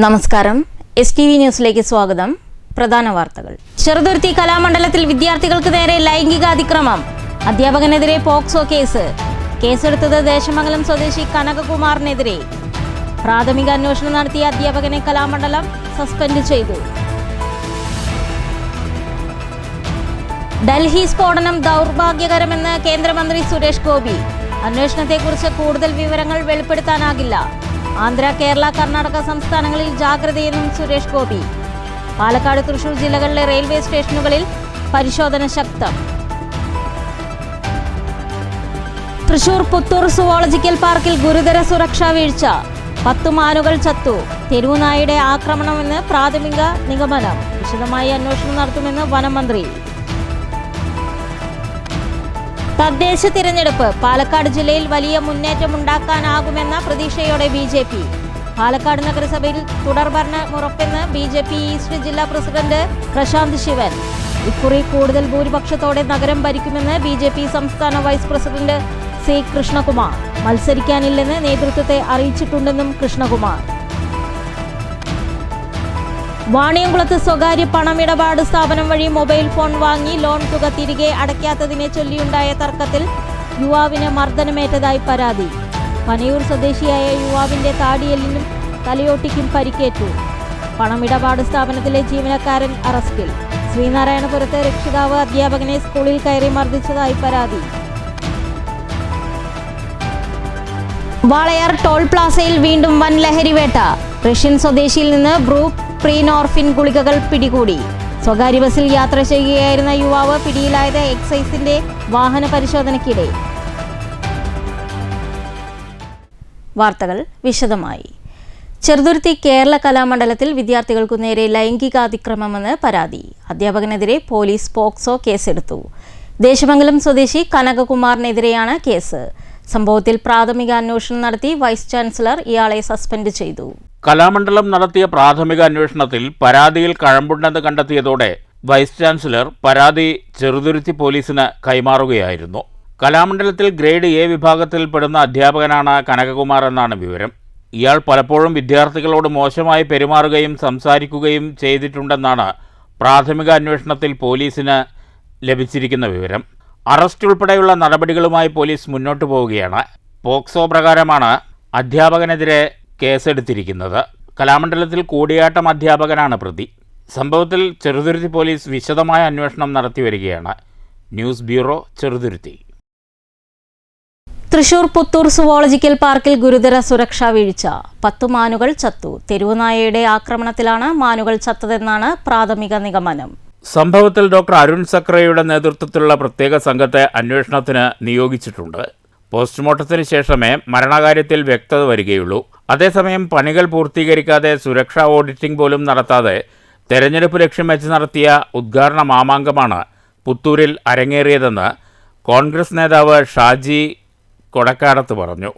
നമസ്കാരം. STV ന്യൂസിലേക്ക് സ്വാഗതം. പ്രധാന വാർത്തകൾ. ചെറുതുരുത്തി കലാമണ്ഡലത്തിൽ വിദ്യാർത്ഥികൾക്ക് നേരെ ലൈംഗിക അതിക്രമം. അധ്യാപകനെതിരെ പോക്സോ കേസ്. കേസെടുത്തത് ദേശമംഗലം സ്വദേശി കനകകുമാറിനെതിരെ. പ്രാഥമിക അന്വേഷണം നടത്തിയ അധ്യാപകനെ കലാമണ്ഡലം സസ്പെൻഡ് ചെയ്തു. ഡൽഹി സ്ഫോടനം ദൗർഭാഗ്യകരമെന്ന് കേന്ദ്രമന്ത്രി സുരേഷ് ഗോപി. അന്വേഷണത്തെക്കുറിച്ച് കൂടുതൽ വിവരങ്ങൾ വെളിപ്പെടുത്താനാകില്ല. ആന്ധ്ര, കേരള, കർണാടക സംസ്ഥാനങ്ങളിൽ ജാഗ്രതയെന്നും സുരേഷ് ഗോപി. പാലക്കാട്, തൃശൂർ ജില്ലകളിലെ റെയിൽവേ സ്റ്റേഷനുകളിൽ പരിശോധന ശക്തം. തൃശൂർ പുത്തൂർ സുവോളജിക്കൽ പാർക്കിൽ ഗുരുതര സുരക്ഷാ വീഴ്ച. 10 മാനുകൾ ചത്തു. തെരുവുനായയുടെ ആക്രമണമെന്ന് പ്രാഥമിക നിഗമനം. വിശദമായി അന്വേഷണം നടത്തുമെന്ന് വനമന്ത്രി. തദ്ദേശ തിരഞ്ഞെടുപ്പ്. പാലക്കാട് ജില്ലയിൽ വലിയ മുന്നേറ്റമുണ്ടാക്കാനാകുമെന്ന പ്രതീക്ഷയോടെ BJP. പാലക്കാട് നഗരസഭയിൽ തുടർഭരണമുറപ്പെന്ന് BJP ഈസ്റ്റ് ജില്ലാ പ്രസിഡന്റ് പ്രശാന്ത് ശിവൻ. ഇക്കുറി കൂടുതൽ ഭൂരിപക്ഷത്തോടെ നഗരം ഭരിക്കുമെന്ന് BJP സംസ്ഥാന വൈസ് പ്രസിഡന്റ് C. കൃഷ്ണകുമാർ. മത്സരിക്കാനില്ലെന്ന് നേതൃത്വത്തെ അറിയിച്ചിട്ടുണ്ടെന്നും കൃഷ്ണകുമാർ. വാണിയംകുളത്ത് സ്വകാര്യ പണമിടപാട് സ്ഥാപനം വഴി മൊബൈൽ ഫോൺ വാങ്ങി ലോൺ തുക തിരികെ അടയ്ക്കാത്തതിനെ ചൊല്ലിയുണ്ടായ തർക്കത്തിൽ യുവാവിന് മർദ്ദനമേറ്റതായി പരാതി. പനയൂർ സ്വദേശിയായ യുവാവിന്റെ താടിയെല്ലിനും തലയോട്ടിക്കും പരിക്കേറ്റു. പണമിടപാട് സ്ഥാപനത്തിലെ ജീവനക്കാരൻ അറസ്റ്റിൽ. ശ്രീനാരായണപുരത്ത് രക്ഷിതാവ് അധ്യാപകനെ സ്കൂളിൽ കയറി മർദ്ദിച്ചതായി പരാതി. വാളയാർ ടോൾ പ്ലാസയിൽ വീണ്ടും വൻ ലഹരിവേട്ട. റഷ്യൻ സ്വദേശിയിൽ നിന്ന് ബ്രൂപ്രീനോർഫിൻ ഗുളികകൾ പിടികൂടി. സ്വകാര്യ ബസ്സിൽ യാത്ര ചെയ്യുകയായിരുന്ന യുവാവ് പിടിയിലായത് എക്സൈസിന്റെ വാഹന പരിശോധനയ്ക്കിടെ. വാർത്തകൾ വിശദമായി. ചെറുതുരുത്തി കേരള കലാമണ്ഡലത്തിൽ വിദ്യാർത്ഥികൾക്കു നേരെ ലൈംഗികാതിക്രമമെന്ന് പരാതി. അധ്യാപകനെതിരെ പോലീസ് പോക്സോ കേസെടുത്തു. ദേശമംഗലം സ്വദേശി കനകകുമാറിനെതിരെയാണ് കേസ്. സംഭവത്തിൽ പ്രാഥമിക അന്വേഷണം നടത്തി വൈസ് ചാൻസലർ ഇയാളെ സസ്പെൻഡ് ചെയ്തു. കലാമണ്ഡലം നടത്തിയ പ്രാഥമിക അന്വേഷണത്തിൽ പരാതിയിൽ കഴമ്പുണ്ടെന്ന് കണ്ടെത്തിയതോടെ വൈസ് ചാൻസലർ പരാതി ചെറുതുരുത്തി പോലീസിന് കൈമാറുകയായിരുന്നു. കലാമണ്ഡലത്തിൽ ഗ്രേഡ് A വിഭാഗത്തിൽപ്പെടുന്ന അധ്യാപകനാണ് കനകകുമാർ എന്നാണ് വിവരം. ഇയാൾ പലപ്പോഴും വിദ്യാർത്ഥികളോട് മോശമായി പെരുമാറുകയും സംസാരിക്കുകയും ചെയ്തിട്ടുണ്ടെന്നാണ് പ്രാഥമിക അന്വേഷണത്തിൽ പോലീസിന് ലഭിച്ചിരിക്കുന്ന വിവരം. അറസ്റ്റ് ഉൾപ്പെടെയുള്ള നടപടികളുമായി പോലീസ് മുന്നോട്ടു പോവുകയാണ്. പോക്സോ പ്രകാരമാണ് അധ്യാപകനെതിരെ കേസെടുത്തിരിക്കുന്നത്. കലാമണ്ഡലത്തിൽ കൂടിയാട്ടം അധ്യാപകനാണ് പ്രതി. സംഭവത്തിൽ ചെറുതുരുത്തി പോലീസ് വിശദമായ അന്വേഷണം നടത്തിവരികയാണ്. News bureau, Cheruthuruthy. Thrissur Puthur zoological പാർക്കിൽ ഗുരുതര സുരക്ഷാ വീഴ്ച. 10 മാനുകൾ ചത്തു. തെരുവുനായയുടെ ആക്രമണത്തിലാണ് മാനുകൾ ചത്തതെന്നാണ് പ്രാഥമിക നിഗമനം. സംഭവത്തിൽ ഡോക്ടർ അരുൺ സക്രയുടെ നേതൃത്വത്തിലുള്ള പ്രത്യേക സംഘത്തെ അന്വേഷണത്തിന് നിയോഗിച്ചിട്ടുണ്ട്. പോസ്റ്റ്മോർട്ടത്തിന് ശേഷമേ മരണകാര്യത്തിൽ വ്യക്തത വരികയുള്ളൂ. അതേസമയം പണികൾ പൂർത്തീകരിക്കാതെ സുരക്ഷാ ഓഡിറ്റിംഗ് പോലും നടത്താതെ തെരഞ്ഞെടുപ്പ് ലക്ഷ്യം വെച്ച് നടത്തിയ ഉദ്ഘാടന മാമാങ്കമാണ് പുത്തൂരിൽ അരങ്ങേറിയതെന്ന് കോൺഗ്രസ് നേതാവ് ഷാജി കൊടക്കാടത്ത് പറഞ്ഞു.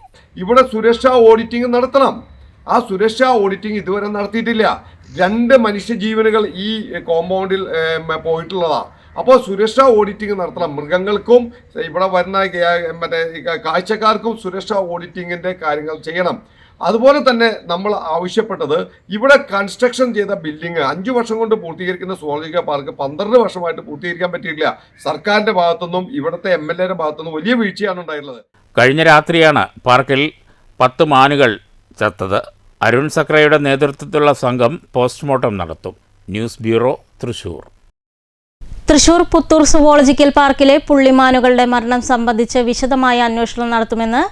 ഇവിടെ സുരക്ഷാ ഓഡിറ്റിംഗ് നടത്തണം. ആ സുരക്ഷാ ഓഡിറ്റിംഗ് ഇതുവരെ നടത്തിയിട്ടില്ല. 2 മനുഷ്യജീവനുകൾ ഈ കോമ്പൗണ്ടിൽ പോയിട്ടുള്ളതാണ്. അപ്പോൾ സുരക്ഷാ ഓഡിറ്റിംഗ് നടത്തണം. മൃഗങ്ങൾക്കും ഇവിടെ വരുന്ന കാഴ്ചക്കാർക്കും സുരക്ഷാ ഓഡിറ്റിങ്ങിൻ്റെ കാര്യങ്ങൾ ചെയ്യണം. അതുപോലെ തന്നെ നമ്മൾ ആവശ്യപ്പെട്ടത് ഇവിടെ കൺസ്ട്രക്ഷൻ ചെയ്ത ബിൽഡിംഗ് 5 വർഷം കൊണ്ട് പൂർത്തീകരിക്കുന്ന സുവോളജിക്കൽ പാർക്ക് 12 വർഷമായിട്ട് പൂർത്തീകരിക്കാൻ പറ്റിയിട്ടില്ല. സർക്കാരിൻ്റെ ഭാഗത്തുനിന്നും ഇവിടുത്തെ MLAയുടെ ഭാഗത്തുനിന്നും വലിയ വീഴ്ചയാണ് ഉണ്ടായിട്ടുള്ളത്. കഴിഞ്ഞ രാത്രിയാണ് പാർക്കിൽ 10 മാനുകൾ ചത്തത്. അരുൺ സക്രയുടെ നേതൃത്വത്തിലുള്ള സംഘം പോസ്റ്റ്മോർട്ടം നടത്തും. News bureau, Thrissur. Thrissur Puthur zoological പാർക്കിലെ പുള്ളിമാനുകളുടെ മരണം സംബന്ധിച്ച് വിശദമായ അന്വേഷണം നടത്തുമെന്ന്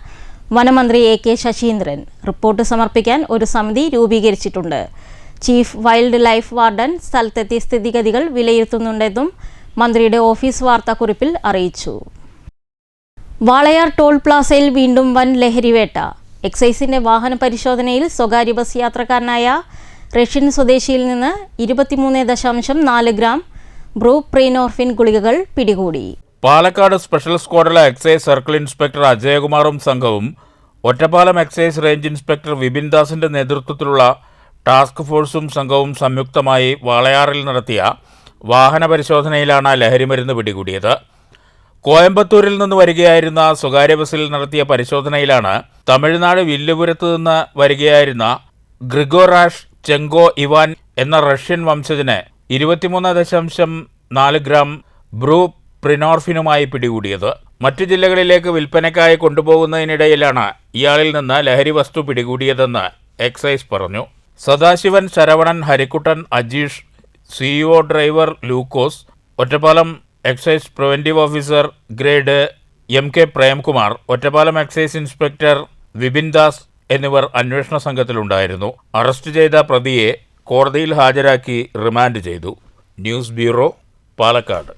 വനമന്ത്രി AK ശശീന്ദ്രൻ. റിപ്പോർട്ട് സമർപ്പിക്കാൻ ഒരു സമിതി രൂപീകരിച്ചിട്ടുണ്ട്. ചീഫ് വൈൽഡ് ലൈഫ് വാർഡൻ സ്ഥലത്തെത്തി സ്ഥിതിഗതികൾ വിലയിരുത്തുന്നുണ്ടെന്നും മന്ത്രിയുടെ ഓഫീസ് വാർത്താക്കുറിപ്പിൽ അറിയിച്ചു. വാളയാർ ടോൾ പ്ലാസയിൽ വീണ്ടും വൻ ലഹരിവേട്ട. എക്സൈസിന്റെ വാഹന പരിശോധനയിൽ സ്വകാര്യ ബസ് യാത്രക്കാരനായ റഷ്യൻ സ്വദേശിയിൽ നിന്ന് 23.4 ഗ്രാം ബ്രൂപ്രീനോർഫിൻ ഗുളികകൾ പിടികൂടി. പാലക്കാട് സ്പെഷ്യൽ സ്ക്വാഡിലെ എക്സൈസ് സർക്കിൾ ഇൻസ്പെക്ടർ അജയകുമാറും സംഘവും Ottapalam excise range inspector Vipin ദാസിന്റെ നേതൃത്വത്തിലുള്ള ടാസ്ക് ഫോഴ്സും സംഘവും സംയുക്തമായി വാളയാറിൽ നടത്തിയ വാഹന പരിശോധനയിലാണ് ലഹരിമരുന്ന് പിടികൂടിയത്. കോയമ്പത്തൂരിൽ നിന്ന് വരികയായിരുന്ന സ്വകാര്യ ബസ്സിൽ നടത്തിയ പരിശോധനയിലാണ് തമിഴ്നാട് വില്ലുപുരത്ത് നിന്ന് വരികയായിരുന്ന ഗ്രിഗോറാഷ് ചെങ്കോ ഇവാൻ എന്ന റഷ്യൻ വംശജന് 23.4 ഗ്രാം ബ്രൂ പ്രിനോർഫിനുമായി പിടികൂടിയത്. മറ്റു ജില്ലകളിലേക്ക് വിൽപ്പനയ്ക്കായി കൊണ്ടുപോകുന്നതിനിടയിലാണ് ഇയാളിൽ നിന്ന് ലഹരി വസ്തു പിടികൂടിയതെന്ന് എക്സൈസ് പറഞ്ഞു. Sadasivan, Saravanan, Harikuttan, Ajeesh, CEO driver Lukose, Ottapalam excise preventive officer grade MK Premkumar, Ottapalam excise inspector Vipin Das എന്നിവർ അന്വേഷണ സംഘത്തിലുണ്ടായിരുന്നു. അറസ്റ്റ് ചെയ്ത പ്രതിയെ കോടതിയിൽ ഹാജരാക്കി റിമാൻഡ് ചെയ്തു. News bureau, Palakkad.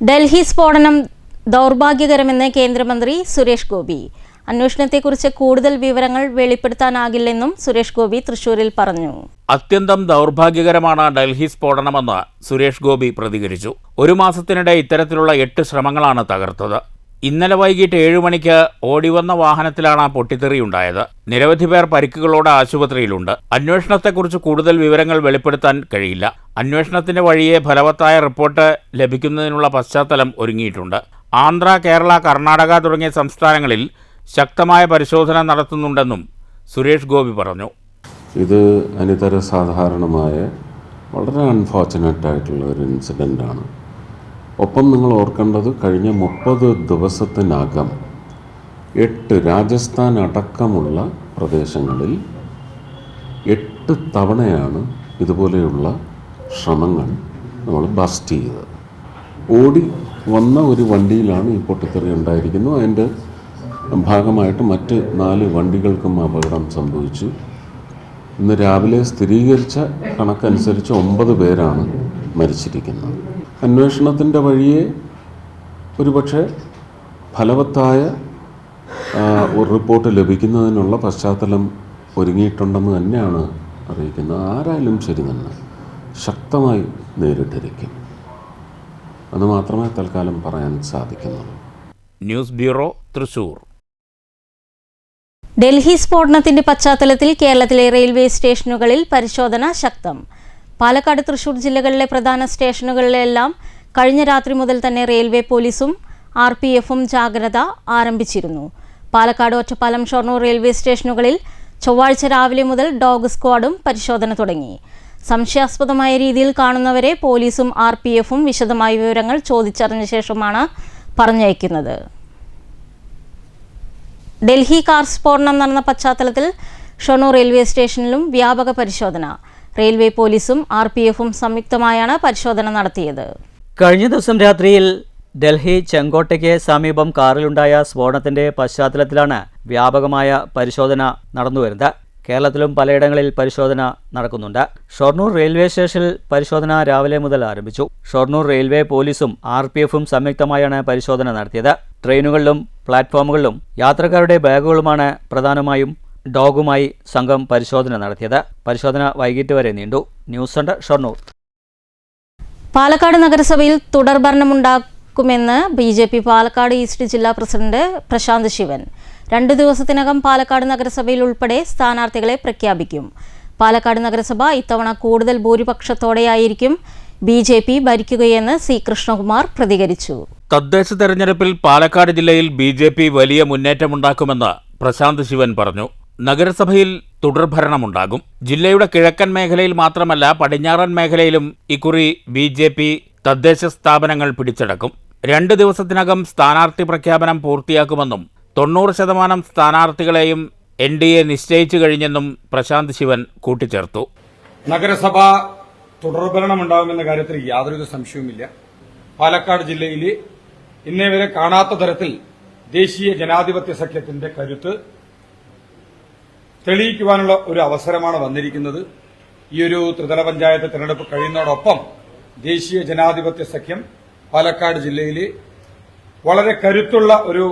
ഡൽഹി സ്ഫോടനം ദൗർഭാഗ്യകരമെന്ന് കേന്ദ്രമന്ത്രി സുരേഷ് ഗോപി. അന്വേഷണത്തെക്കുറിച്ച് കൂടുതൽ വിവരങ്ങൾ വെളിപ്പെടുത്താനാകില്ലെന്നും സുരേഷ് ഗോപി തൃശൂരിൽ പറഞ്ഞു. അത്യന്തം ദൗർഭാഗ്യകരമാണ് ഡൽഹി സ്ഫോടനമെന്ന് സുരേഷ് ഗോപി പ്രതികരിച്ചു. ഒരു മാസത്തിനിടെ ഇത്തരത്തിലുള്ള 8 ശ്രമങ്ങളാണ് തകർത്തത്. ഇന്നലെ വൈകിട്ട് 7 മണിക്ക് ഓടിവന്ന വാഹനത്തിലാണ് പൊട്ടിത്തെറിയുണ്ടായത്. നിരവധി പേർ പരിക്കുകളോടെ ആശുപത്രിയിലുണ്ട്. അന്വേഷണത്തെക്കുറിച്ച് കൂടുതൽ വിവരങ്ങൾ വെളിപ്പെടുത്താൻ കഴിയില്ല. അന്വേഷണത്തിന്റെ വഴിയെ ഫലവത്തായ റിപ്പോർട്ട് ലഭിക്കുന്നതിനുള്ള പശ്ചാത്തലം ഒരുങ്ങിയിട്ടുണ്ട്. ആന്ധ്ര, കേരള, കർണാടക തുടങ്ങിയ സംസ്ഥാനങ്ങളിൽ ശക്തമായ പരിശോധന നടത്തുന്നുണ്ടെന്നും സുരേഷ് ഗോപി പറഞ്ഞു. ഇത് അനിതര സാധാരണമായ വളരെ അൺഫോർച്ചുനേറ്റ് ആയിട്ടുള്ള ഒരു ഇൻസിഡൻ്റാണ്. ഒപ്പം നിങ്ങൾ ഓർക്കേണ്ടത് കഴിഞ്ഞ 30 ദിവസത്തിനകം 8 രാജസ്ഥാൻ അടക്കമുള്ള പ്രദേശങ്ങളിൽ 8 തവണയാണ് ഇതുപോലെയുള്ള ശ്രമങ്ങൾ നമ്മൾ ബസ്റ്റ് ചെയ്തത്. ഓടി വന്ന ഒരു വണ്ടിയിലാണ് ഈ പൊട്ടിത്തെറി ഉണ്ടായിരിക്കുന്നു. അതിൻ്റെ ഭാഗമായിട്ട് മറ്റ് 4 വണ്ടികൾക്കും അപകടം സംഭവിച്ചു. ഇന്ന് രാവിലെ സ്ഥിരീകരിച്ച കണക്കനുസരിച്ച് 9 പേരാണ് മരിച്ചിരിക്കുന്നത്. അന്വേഷണത്തിൻ്റെ വഴിയെ ഒരുപക്ഷെ ഫലവത്തായ ഒരു റിപ്പോർട്ട് ലഭിക്കുന്നതിനുള്ള പശ്ചാത്തലം ഒരുങ്ങിയിട്ടുണ്ടെന്ന് തന്നെയാണ് അറിയിക്കുന്നത്. ആരായാലും ശരി തന്നെ ശക്തമായി നേരിട്ടിരിക്കും. അത് മാത്രമേ തൽക്കാലം പറയാൻ സാധിക്കുന്നുള്ളൂ. News bureau, Thrissur. ഡൽഹി സ്ഫോടനത്തിന്റെ പശ്ചാത്തലത്തിൽ കേരളത്തിലെ റെയിൽവേ സ്റ്റേഷനുകളിൽ പരിശോധന ശക്തം. പാലക്കാട്, തൃശൂർ ജില്ലകളിലെ പ്രധാന സ്റ്റേഷനുകളിലെല്ലാം കഴിഞ്ഞ രാത്രി മുതൽ തന്നെ റെയിൽവേ പോലീസും RPFും ജാഗ്രത ആരംഭിച്ചിരുന്നു. പാലക്കാട്, ഒറ്റപ്പാലം, ഷൊർണൂർ റെയിൽവേ സ്റ്റേഷനുകളിൽ ചൊവ്വാഴ്ച രാവിലെ മുതൽ ഡോഗ് സ്ക്വാഡും പരിശോധന തുടങ്ങി. സംശയാസ്പദമായ രീതിയിൽ കാണുന്നവരെ പോലീസും RPFും വിശദമായ വിവരങ്ങൾ ചോദിച്ചറിഞ്ഞ ശേഷമാണ് പറഞ്ഞയക്കുന്നത്. ഡൽഹി കാർ സ്ഫോടനം നടന്ന പശ്ചാത്തലത്തിൽ ഷൊർണൂർ റെയിൽവേ സ്റ്റേഷനിലും വ്യാപക പരിശോധന. റെയിൽവേ പോലീസും RPFും സംയുക്തമായാണ് പരിശോധന നടത്തിയത്. കഴിഞ്ഞ ദിവസം രാത്രിയിൽ ഡൽഹി ചെങ്കോട്ടയ്ക്ക് സമീപം കാറിലുണ്ടായ സ്ഫോടനത്തിന്റെ പശ്ചാത്തലത്തിലാണ് വ്യാപകമായ പരിശോധന നടന്നുവരുന്നത്. കേരളത്തിലും പലയിടങ്ങളിൽ പരിശോധന നടക്കുന്നുണ്ട്. ഷൊർണൂർ റെയിൽവേ സ്റ്റേഷനിൽ പരിശോധന രാവിലെ മുതൽ ആരംഭിച്ചു. ഷൊർണൂർ റെയിൽവേ പോലീസും RPFും സംയുക്തമായാണ് പരിശോധന നടത്തിയത്. ട്രെയിനുകളിലും പ്ലാറ്റ്ഫോമുകളിലും യാത്രക്കാരുടെ ബാഗുകളുമാണ് പ്രധാനമായും ഡോഗുമായി സംഘം പരിശോധന നടത്തിയത്. പരിശോധന വൈകിട്ട് വരെ നീണ്ടു. News centre, Shoranur. പാലക്കാട് നഗരസഭയിൽ തുടർഭരണമുണ്ടാക്കുമെന്ന് BJP പാലക്കാട് ഈസ്റ്റ് ജില്ലാ പ്രസിഡന്റ് പ്രശാന്ത് ശിവൻ. 2 ദിവസത്തിനകം പാലക്കാട് നഗരസഭയിൽ ഉൾപ്പെടെ സ്ഥാനാർത്ഥികളെ പ്രഖ്യാപിക്കും. പാലക്കാട് നഗരസഭ ഇത്തവണ കൂടുതൽ ഭൂരിപക്ഷത്തോടെയായിരിക്കും BJP ഭരിക്കുകയെന്ന് C. കൃഷ്ണകുമാർ പ്രതികരിച്ചു. തദ്ദേശ തെരഞ്ഞെടുപ്പിൽ പാലക്കാട് ജില്ലയിൽ BJP വലിയ മുന്നേറ്റമുണ്ടാക്കുമെന്ന് പ്രശാന്ത് ശിവൻ പറഞ്ഞു. നഗരസഭയിൽ തുടർഭരണമുണ്ടാകും. ജില്ലയുടെ കിഴക്കൻ മേഖലയിൽ മാത്രമല്ല, പടിഞ്ഞാറൻ മേഖലയിലും ഇക്കുറി BJP തദ്ദേശ സ്ഥാപനങ്ങൾ പിടിച്ചടക്കും. 2 ദിവസത്തിനകം സ്ഥാനാർത്ഥി പ്രഖ്യാപനം പൂർത്തിയാക്കുമെന്നും 90% സ്ഥാനാർത്ഥികളെയും NDA നിശ്ചയിച്ചു കഴിഞ്ഞെന്നും പ്രശാന്ത് ശിവൻ കൂട്ടിച്ചേർത്തു. നഗരസഭ തുടർഭരണമുണ്ടാകുമെന്ന കാര്യത്തിൽ യാതൊരു സംശയവുമില്ല. പാലക്കാട് ജില്ലയിൽ ഇന്നേ വരെ കാണാത്ത തരത്തിൽ ദേശീയ ജനാധിപത്യ സഖ്യത്തിന്റെ കരുത്ത് തെളിയിക്കുവാനുള്ള ഒരു അവസരമാണ് വന്നിരിക്കുന്നത്. ഈ ഒരു ത്രിതല പഞ്ചായത്ത് തെരഞ്ഞെടുപ്പ് കഴിയുന്നതോടൊപ്പം ദേശീയ ജനാധിപത്യ സഖ്യം പാലക്കാട് ജില്ലയിൽ വളരെ കരുത്തുള്ള ഒരു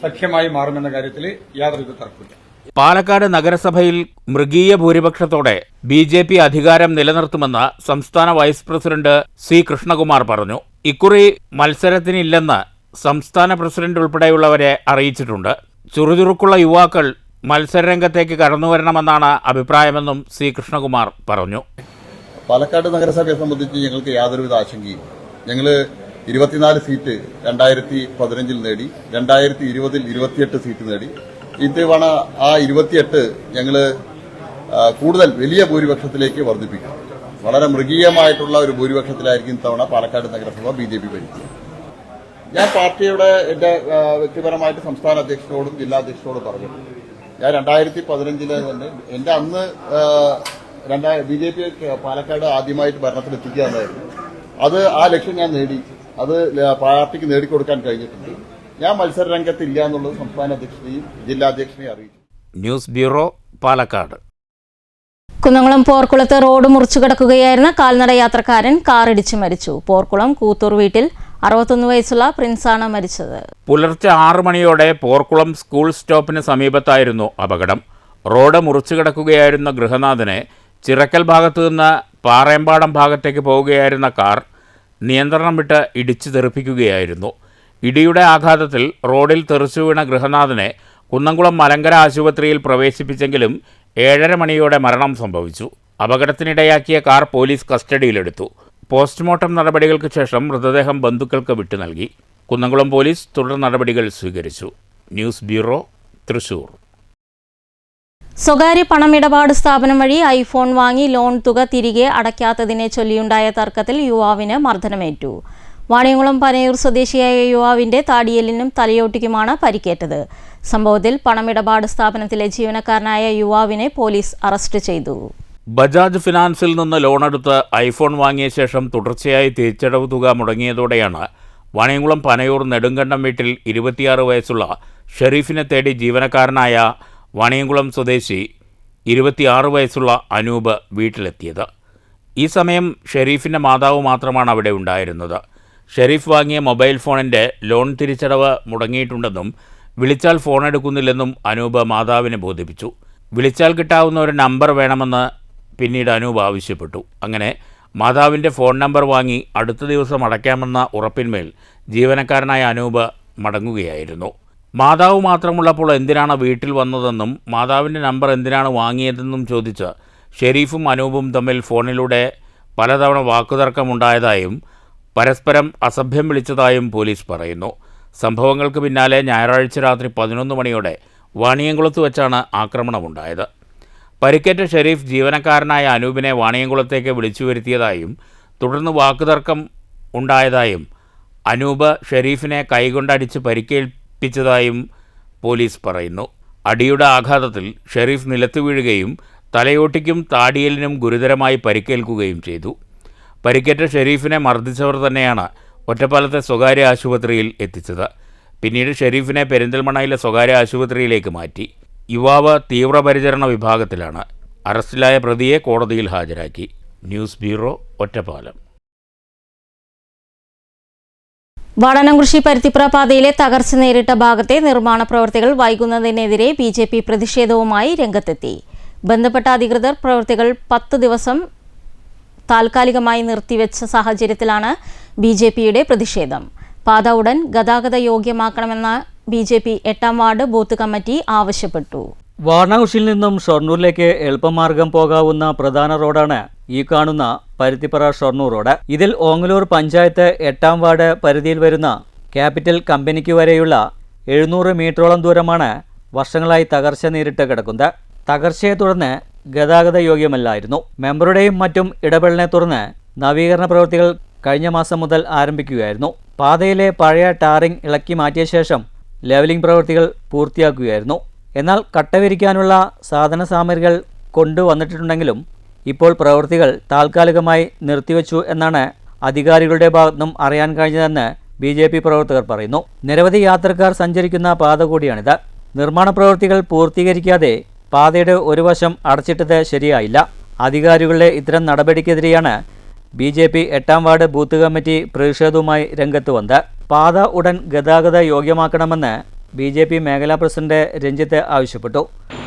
സഖ്യമായി മാറുമെന്ന കാര്യത്തിൽ യാതൊരു തർക്കമില്ല. പാലക്കാട് നഗരസഭയിൽ മൃഗീയ ഭൂരിപക്ഷത്തോടെ BJP അധികാരം നിലനിർത്തുമെന്ന് സംസ്ഥാന വൈസ് പ്രസിഡന്റ് C. കൃഷ്ണകുമാർ പറഞ്ഞു. ഇക്കുറി മത്സരത്തിനില്ലെന്ന് സംസ്ഥാന പ്രസിഡന്റ് ഉൾപ്പെടെയുള്ളവരെ അറിയിച്ചിട്ടുണ്ട്. ചുറുചുറുക്കുള്ള യുവാക്കൾ മത്സരരംഗത്തേക്ക് കടന്നുവരണമെന്നാണ് അഭിപ്രായമെന്നും C. കൃഷ്ണകുമാർ പറഞ്ഞു. പാലക്കാട് നഗരസഭയെ സംബന്ധിച്ച് ഞങ്ങൾക്ക് യാതൊരുവിധ ആശങ്കയും. ഞങ്ങൾ 24 സീറ്റ് 2015 നേടി, 2020 28 സീറ്റ് നേടി. ഇത്തവണ ആ 28 ഞങ്ങൾ കൂടുതൽ വലിയ ഭൂരിപക്ഷത്തിലേക്ക് വർദ്ധിപ്പിക്കും. വളരെ മൃഗീയമായിട്ടുള്ള ഒരു ഭൂരിപക്ഷത്തിലായിരിക്കും ഇത്തവണ പാലക്കാട് നഗരസഭ BJP ഭരിക്കുക. ഞാൻ പാർട്ടിയുടെ എൻ്റെ വ്യക്തിപരമായിട്ട് സംസ്ഥാന അധ്യക്ഷനോടും ജില്ലാ അധ്യക്ഷനോടും പറഞ്ഞിട്ടുണ്ട്. ഞാൻ 2015 തന്നെ എൻ്റെ അന്ന് BJP പാലക്കാട് ആദ്യമായിട്ട് ഭരണത്തിലെത്തിക്കുക എന്നായിരുന്നു. ആ ലക്ഷ്യം ഞാൻ നേടി. അത് പാർട്ടിക്ക് നേടിക്കൊടുക്കാൻ കഴിഞ്ഞിട്ടുണ്ട്. ഞാൻ മത്സര രംഗത്തില്ല എന്നുള്ളത് സംസ്ഥാന അധ്യക്ഷനെയും ജില്ലാ അധ്യക്ഷനെയും അറിയിച്ചു. News bureau, Palakkad. കുന്നംകുളം പോർക്കുളത്ത് റോഡ് മുറിച്ചു കിടക്കുകയായിരുന്ന കാൽനട യാത്രക്കാരൻ കാറിടിച്ച് മരിച്ചു. പോർക്കുളം കൂത്തൂർ വീട്ടിൽ 61 വയസ്സുള്ള പ്രിൻസാണ് മരിച്ചത്. പുലർച്ചെ 6 മണിയോടെ പോർക്കുളം സ്കൂൾ സ്റ്റോപ്പിന് സമീപത്തായിരുന്നു അപകടം. റോഡ് മുറിച്ചു കിടക്കുകയായിരുന്ന ഗൃഹനാഥനെ ചിറക്കൽ ഭാഗത്തു നിന്ന് പാറയമ്പാടം ഭാഗത്തേക്ക് പോവുകയായിരുന്ന കാർ നിയന്ത്രണം വിട്ട് ഇടിച്ചു തെറിപ്പിക്കുകയായിരുന്നു. ഇടിയുടെ ആഘാതത്തിൽ റോഡിൽ തെറിച്ചു വീണ ഗൃഹനാഥനെ കുന്നംകുളം മലങ്കര ആശുപത്രിയിൽ പ്രവേശിപ്പിച്ചെങ്കിലും 7:30 മണിയോടെ മരണം സംഭവിച്ചു. അപകടത്തിനിടയാക്കിയ കാർ പോലീസ് കസ്റ്റഡിയിലെടുത്തു. പോസ്റ്റ്മോർട്ടം നടപടികൾക്ക് ശേഷം മൃതദേഹം ബന്ധുക്കൾക്ക് വിട്ടു നൽകി. കുന്നംകുളം പോലീസ് തുടർ നടപടികൾ സ്വീകരിച്ചു. News bureau, Thrissur. സ്വകാര്യ പണമിടപാട് സ്ഥാപനം വഴി ഐഫോൺ വാങ്ങി ലോൺ തുക തിരികെ അടയ്ക്കാത്തതിനെ ചൊല്ലിയുണ്ടായ തർക്കത്തിൽ യുവാവിന് മർദ്ദനമേറ്റു. വാണിയംകുളം പനയൂർ സ്വദേശിയായ യുവാവിന്റെ താടിയെല്ലിനും തലയോട്ടിക്കുമാണ് പരിക്കേറ്റത്. സംഭവത്തിൽ പണമിടപാട് സ്ഥാപനത്തിലെ ജീവനക്കാരനായ യുവാവിനെ പോലീസ് അറസ്റ്റ് ചെയ്തു. ബജാജ് ഫിനാൻസിൽ നിന്ന് ലോണെടുത്ത് ഐഫോൺ വാങ്ങിയ ശേഷം തുടർച്ചയായി തിരിച്ചടവ് തുക മുടങ്ങിയതോടെയാണ് വാണിയംകുളം പനയൂർ നെടുങ്കണ്ടം വീട്ടിൽ 26 വയസ്സുള്ള ഷെരീഫിനെ തേടി ജീവനക്കാരനായ വാണിയംകുളം സ്വദേശി 26 വയസ്സുള്ള അനൂപ് വീട്ടിലെത്തിയത്. ഈ സമയം ഷെരീഫിൻ്റെ മാതാവ് മാത്രമാണ് അവിടെ ഉണ്ടായിരുന്നത്. ഷെരീഫ് വാങ്ങിയ മൊബൈൽ ഫോണിൻ്റെ ലോൺ തിരിച്ചടവ് മുടങ്ങിയിട്ടുണ്ടെന്നും വിളിച്ചാൽ ഫോൺ എടുക്കുന്നില്ലെന്നും അനൂപ് മാതാവിനെ ബോധിപ്പിച്ചു. വിളിച്ചാൽ കിട്ടാവുന്ന ഒരു നമ്പർ വേണമെന്ന് പിന്നീട് അനൂപ് ആവശ്യപ്പെട്ടു. അങ്ങനെ മാതാവിൻ്റെ ഫോൺ നമ്പർ വാങ്ങി അടുത്ത ദിവസം അടയ്ക്കാമെന്ന ഉറപ്പിന്മേൽ ജീവനക്കാരനായ അനൂപ് മടങ്ങുകയായിരുന്നു. മാതാവ് മാത്രമുള്ളപ്പോൾ എന്തിനാണ് വീട്ടിൽ വന്നതെന്നും മാതാവിൻ്റെ നമ്പർ എന്തിനാണ് വാങ്ങിയതെന്നും ചോദിച്ച് ഷെരീഫും അനൂപും തമ്മിൽ ഫോണിലൂടെ പലതവണ വാക്കുതർക്കമുണ്ടായതായും പരസ്പരം അസഭ്യം വിളിച്ചതായും പോലീസ് പറയുന്നു. സംഭവങ്ങൾക്ക് പിന്നാലെ ഞായറാഴ്ച രാത്രി 11 മണിയോടെ വാണിയംകുളത്ത് വെച്ചാണ് ആക്രമണമുണ്ടായത്. പരിക്കേറ്റ ഷെരീഫ് ജീവനക്കാരനായ അനൂപിനെ വാണിയംകുളത്തേക്ക് വിളിച്ചു വരുത്തിയതായും തുടർന്ന് വാക്കുതർക്കം ഉണ്ടായതായും അനൂപ് ഷെരീഫിനെ കൈകൊണ്ടടിച്ച് പരിക്കേൽപ്പിച്ചതായും പോലീസ് പറയുന്നു. അടിയുടെ ആഘാതത്തിൽ ഷെരീഫ് നിലത്തു വീഴുകയും തലയോട്ടിക്കും താടിയലിനും ഗുരുതരമായി പരിക്കേൽക്കുകയും ചെയ്തു. പരിക്കേറ്റ ഷെരീഫിനെ മർദ്ദിച്ചവർ തന്നെയാണ് ഒറ്റപ്പാലത്തെ സ്വകാര്യ ആശുപത്രിയിൽ എത്തിച്ചത്. പിന്നീട് ഷെരീഫിനെ പെരിന്തൽമണ്ണയിലെ സ്വകാര്യ ആശുപത്രിയിലേക്ക് മാറ്റി. യുവാവ് തീവ്രപരിചരണ വിഭാഗത്തിലാണ്. അറസ്റ്റിലായ പ്രതിയെ കോടതിയിൽ ഹാജരാക്കി. News bureau, Ottapalam. വാടനംകുറിശി പരുത്തിപ്ര പാതയിലെ തകർച്ച നേരിട്ട ഭാഗത്തെ നിർമ്മാണ പ്രവൃത്തികൾ വൈകുന്നതിനെതിരെ BJP പ്രതിഷേധവുമായി രംഗത്തെത്തി. ബന്ധപ്പെട്ട അധികൃതർ പ്രവൃത്തികൾ 10 ദിവസം താൽക്കാലികമായി നിർത്തിവെച്ച സാഹചര്യത്തിലാണ് BJPയുടെ പ്രതിഷേധം. പാത ഉടൻ ഗതാഗത യോഗ്യമാക്കണമെന്ന BJP 8ാം വാർഡ് ബൂത്ത് കമ്മിറ്റി ആവശ്യപ്പെട്ടു. വാരണാസിയിൽ നിന്നും ഷൊർണൂരിലേക്ക് എളുപ്പമാർഗം പോകാവുന്ന പ്രധാന റോഡാണ് ഈ കാണുന്ന പരുത്തിപ്പറ ഷൊർണൂർ റോഡ്. ഇതിൽ ഓങ്ങലൂർ പഞ്ചായത്ത് 8ാം വാർഡ് പരിധിയിൽ വരുന്ന ക്യാപിറ്റൽ കമ്പനിക്ക് വരെയുള്ള 700 മീറ്ററോളം ദൂരമാണ് വർഷങ്ങളായി തകർച്ച നേരിട്ട് കിടക്കുന്നത്. തകർച്ചയെ തുടർന്ന് ഗതാഗത യോഗ്യമല്ലായിരുന്നു. മെമ്പറുടെയും മറ്റും ഇടപെടലിനെ തുടർന്ന് നവീകരണ പ്രവൃത്തികൾ കഴിഞ്ഞ മാസം മുതൽ ആരംഭിക്കുകയായിരുന്നു. പാതയിലെ പഴയ ടാറിംഗ് ഇളക്കി മാറ്റിയ ശേഷം ലെവലിംഗ് പ്രവൃത്തികൾ പൂർത്തിയാക്കുകയായിരുന്നു. എന്നാൽ കട്ടവിരിക്കാനുള്ള സാധന സാമഗ്രികൾ കൊണ്ടുവന്നിട്ടുണ്ടെങ്കിലും ഇപ്പോൾ പ്രവൃത്തികൾ താൽക്കാലികമായി നിർത്തിവെച്ചു എന്നാണ് അധികാരികളുടെ ഭാഗത്തുനിന്നും അറിയാൻ കഴിഞ്ഞതെന്ന് BJP പ്രവർത്തകർ പറയുന്നു. നിരവധി യാത്രക്കാർ സഞ്ചരിക്കുന്ന പാത കൂടിയാണിത്. നിർമ്മാണ പ്രവൃത്തികൾ പൂർത്തീകരിക്കാതെ പാതയുടെ ഒരു വശം അടച്ചിട്ടത് ശരിയായില്ല. അധികാരികളുടെ ഇത്തരം നടപടിക്കെതിരെയാണ് BJP 8ാം വാർഡ് ബൂത്ത് കമ്മിറ്റി പ്രതിഷേധവുമായി രംഗത്ത് വന്നത്. പാത ഉടൻ ഗതാഗത യോഗ്യമാക്കണമെന്ന് BJP മേഖലാ പ്രസിഡന്റ് രഞ്ജിത്ത് ആവശ്യപ്പെട്ടു.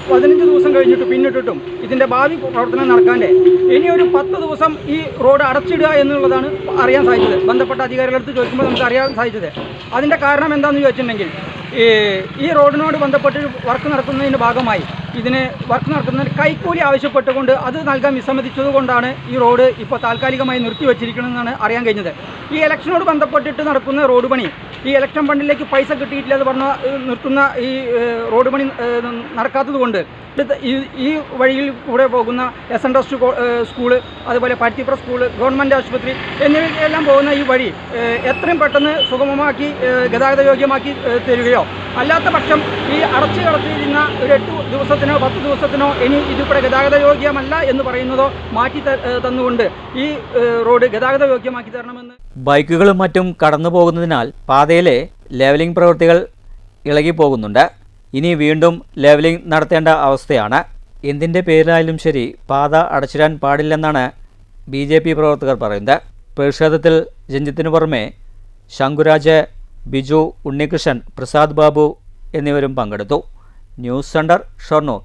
15 ദിവസം കഴിഞ്ഞിട്ട് പിന്നിട്ടിട്ടും ഇതിൻ്റെ ഭാവി പ്രവർത്തനം നടക്കാണ്ട് ഇനിയൊരു 10 ദിവസം ഈ റോഡ് അടച്ചിടുക എന്നുള്ളതാണ് അറിയാൻ സാധിച്ചത്. ബന്ധപ്പെട്ട അധികാരികളടുത്ത് ചോദിക്കുമ്പോൾ നമുക്ക് അറിയാൻ സാധിച്ചത്. അതിൻ്റെ കാരണം എന്താണെന്ന് ചോദിച്ചിട്ടുണ്ടെങ്കിൽ ഈ റോഡിനോട് ബന്ധപ്പെട്ട് വർക്ക് നടത്തുന്നതിൻ്റെ ഭാഗമായി ഇതിന് വർക്ക് നടത്തുന്നതിന് കൈക്കൂലി ആവശ്യപ്പെട്ടുകൊണ്ട് അത് നൽകാൻ വിസമ്മതിച്ചതുകൊണ്ടാണ് ഈ റോഡ് ഇപ്പോൾ താൽക്കാലികമായി നിർത്തിവെച്ചിരിക്കണമെന്നാണ് അറിയാൻ കഴിഞ്ഞത്. ഈ ഇലക്ഷനോട് ബന്ധപ്പെട്ടിട്ട് നടക്കുന്ന റോഡ് പണി ഈ ഇലക്ഷൻ ഫണ്ടിലേക്ക് പൈസ കിട്ടിയിട്ടില്ല എന്ന് പറഞ്ഞ നിർത്തുന്ന ഈ റോഡ് പണി നടക്കാത്തത് കൊണ്ട് ഈ വഴിയിൽ കൂടെ പോകുന്ന SN സ്കൂള്, അതുപോലെ പരുത്തിപ്പുറ സ്കൂള്, ഗവൺമെൻറ് ആശുപത്രി എന്നിവയെല്ലാം പോകുന്ന ഈ വഴി എത്രയും പെട്ടെന്ന് സുഗമമാക്കി ഗതാഗത യോഗ്യമാക്കി തരികയോ, അല്ലാത്ത പക്ഷം ഈ അടച്ചു കിടത്തിയിരുന്ന ഒരു 8 ദിവസത്തിനോ 10 ദിവസത്തിനോ ഇനി ഇതിവിടെ ഗതാഗത യോഗ്യമല്ല എന്ന് പറയുന്നതോ മാറ്റി തന്നുകൊണ്ട് ഈ റോഡ് ഗതാഗത യോഗ്യമാക്കി തരണമെന്ന്. ബൈക്കുകളും മറ്റും കടന്നു പോകുന്നതിനാൽ പാതയിലെ ലെവലിംഗ് പ്രവൃത്തികൾ ഇളകിപ്പോകുന്നുണ്ട്. ഇനി വീണ്ടും ലെവലിംഗ് നടത്തേണ്ട അവസ്ഥയാണ്. എന്തിൻ്റെ പേരിലായാലും ശരി പാത അടച്ചിടാൻ പാടില്ലെന്നാണ് BJP പ്രവർത്തകർ പറയുന്നത്. പ്രതിഷേധത്തിൽ രഞ്ജിത്തിനു പുറമെ ശങ്കുരാജ്, ബിജു, ഉണ്ണികൃഷ്ണൻ, പ്രസാദ് ബാബു എന്നിവരും പങ്കെടുത്തു. News centre, Shoranur.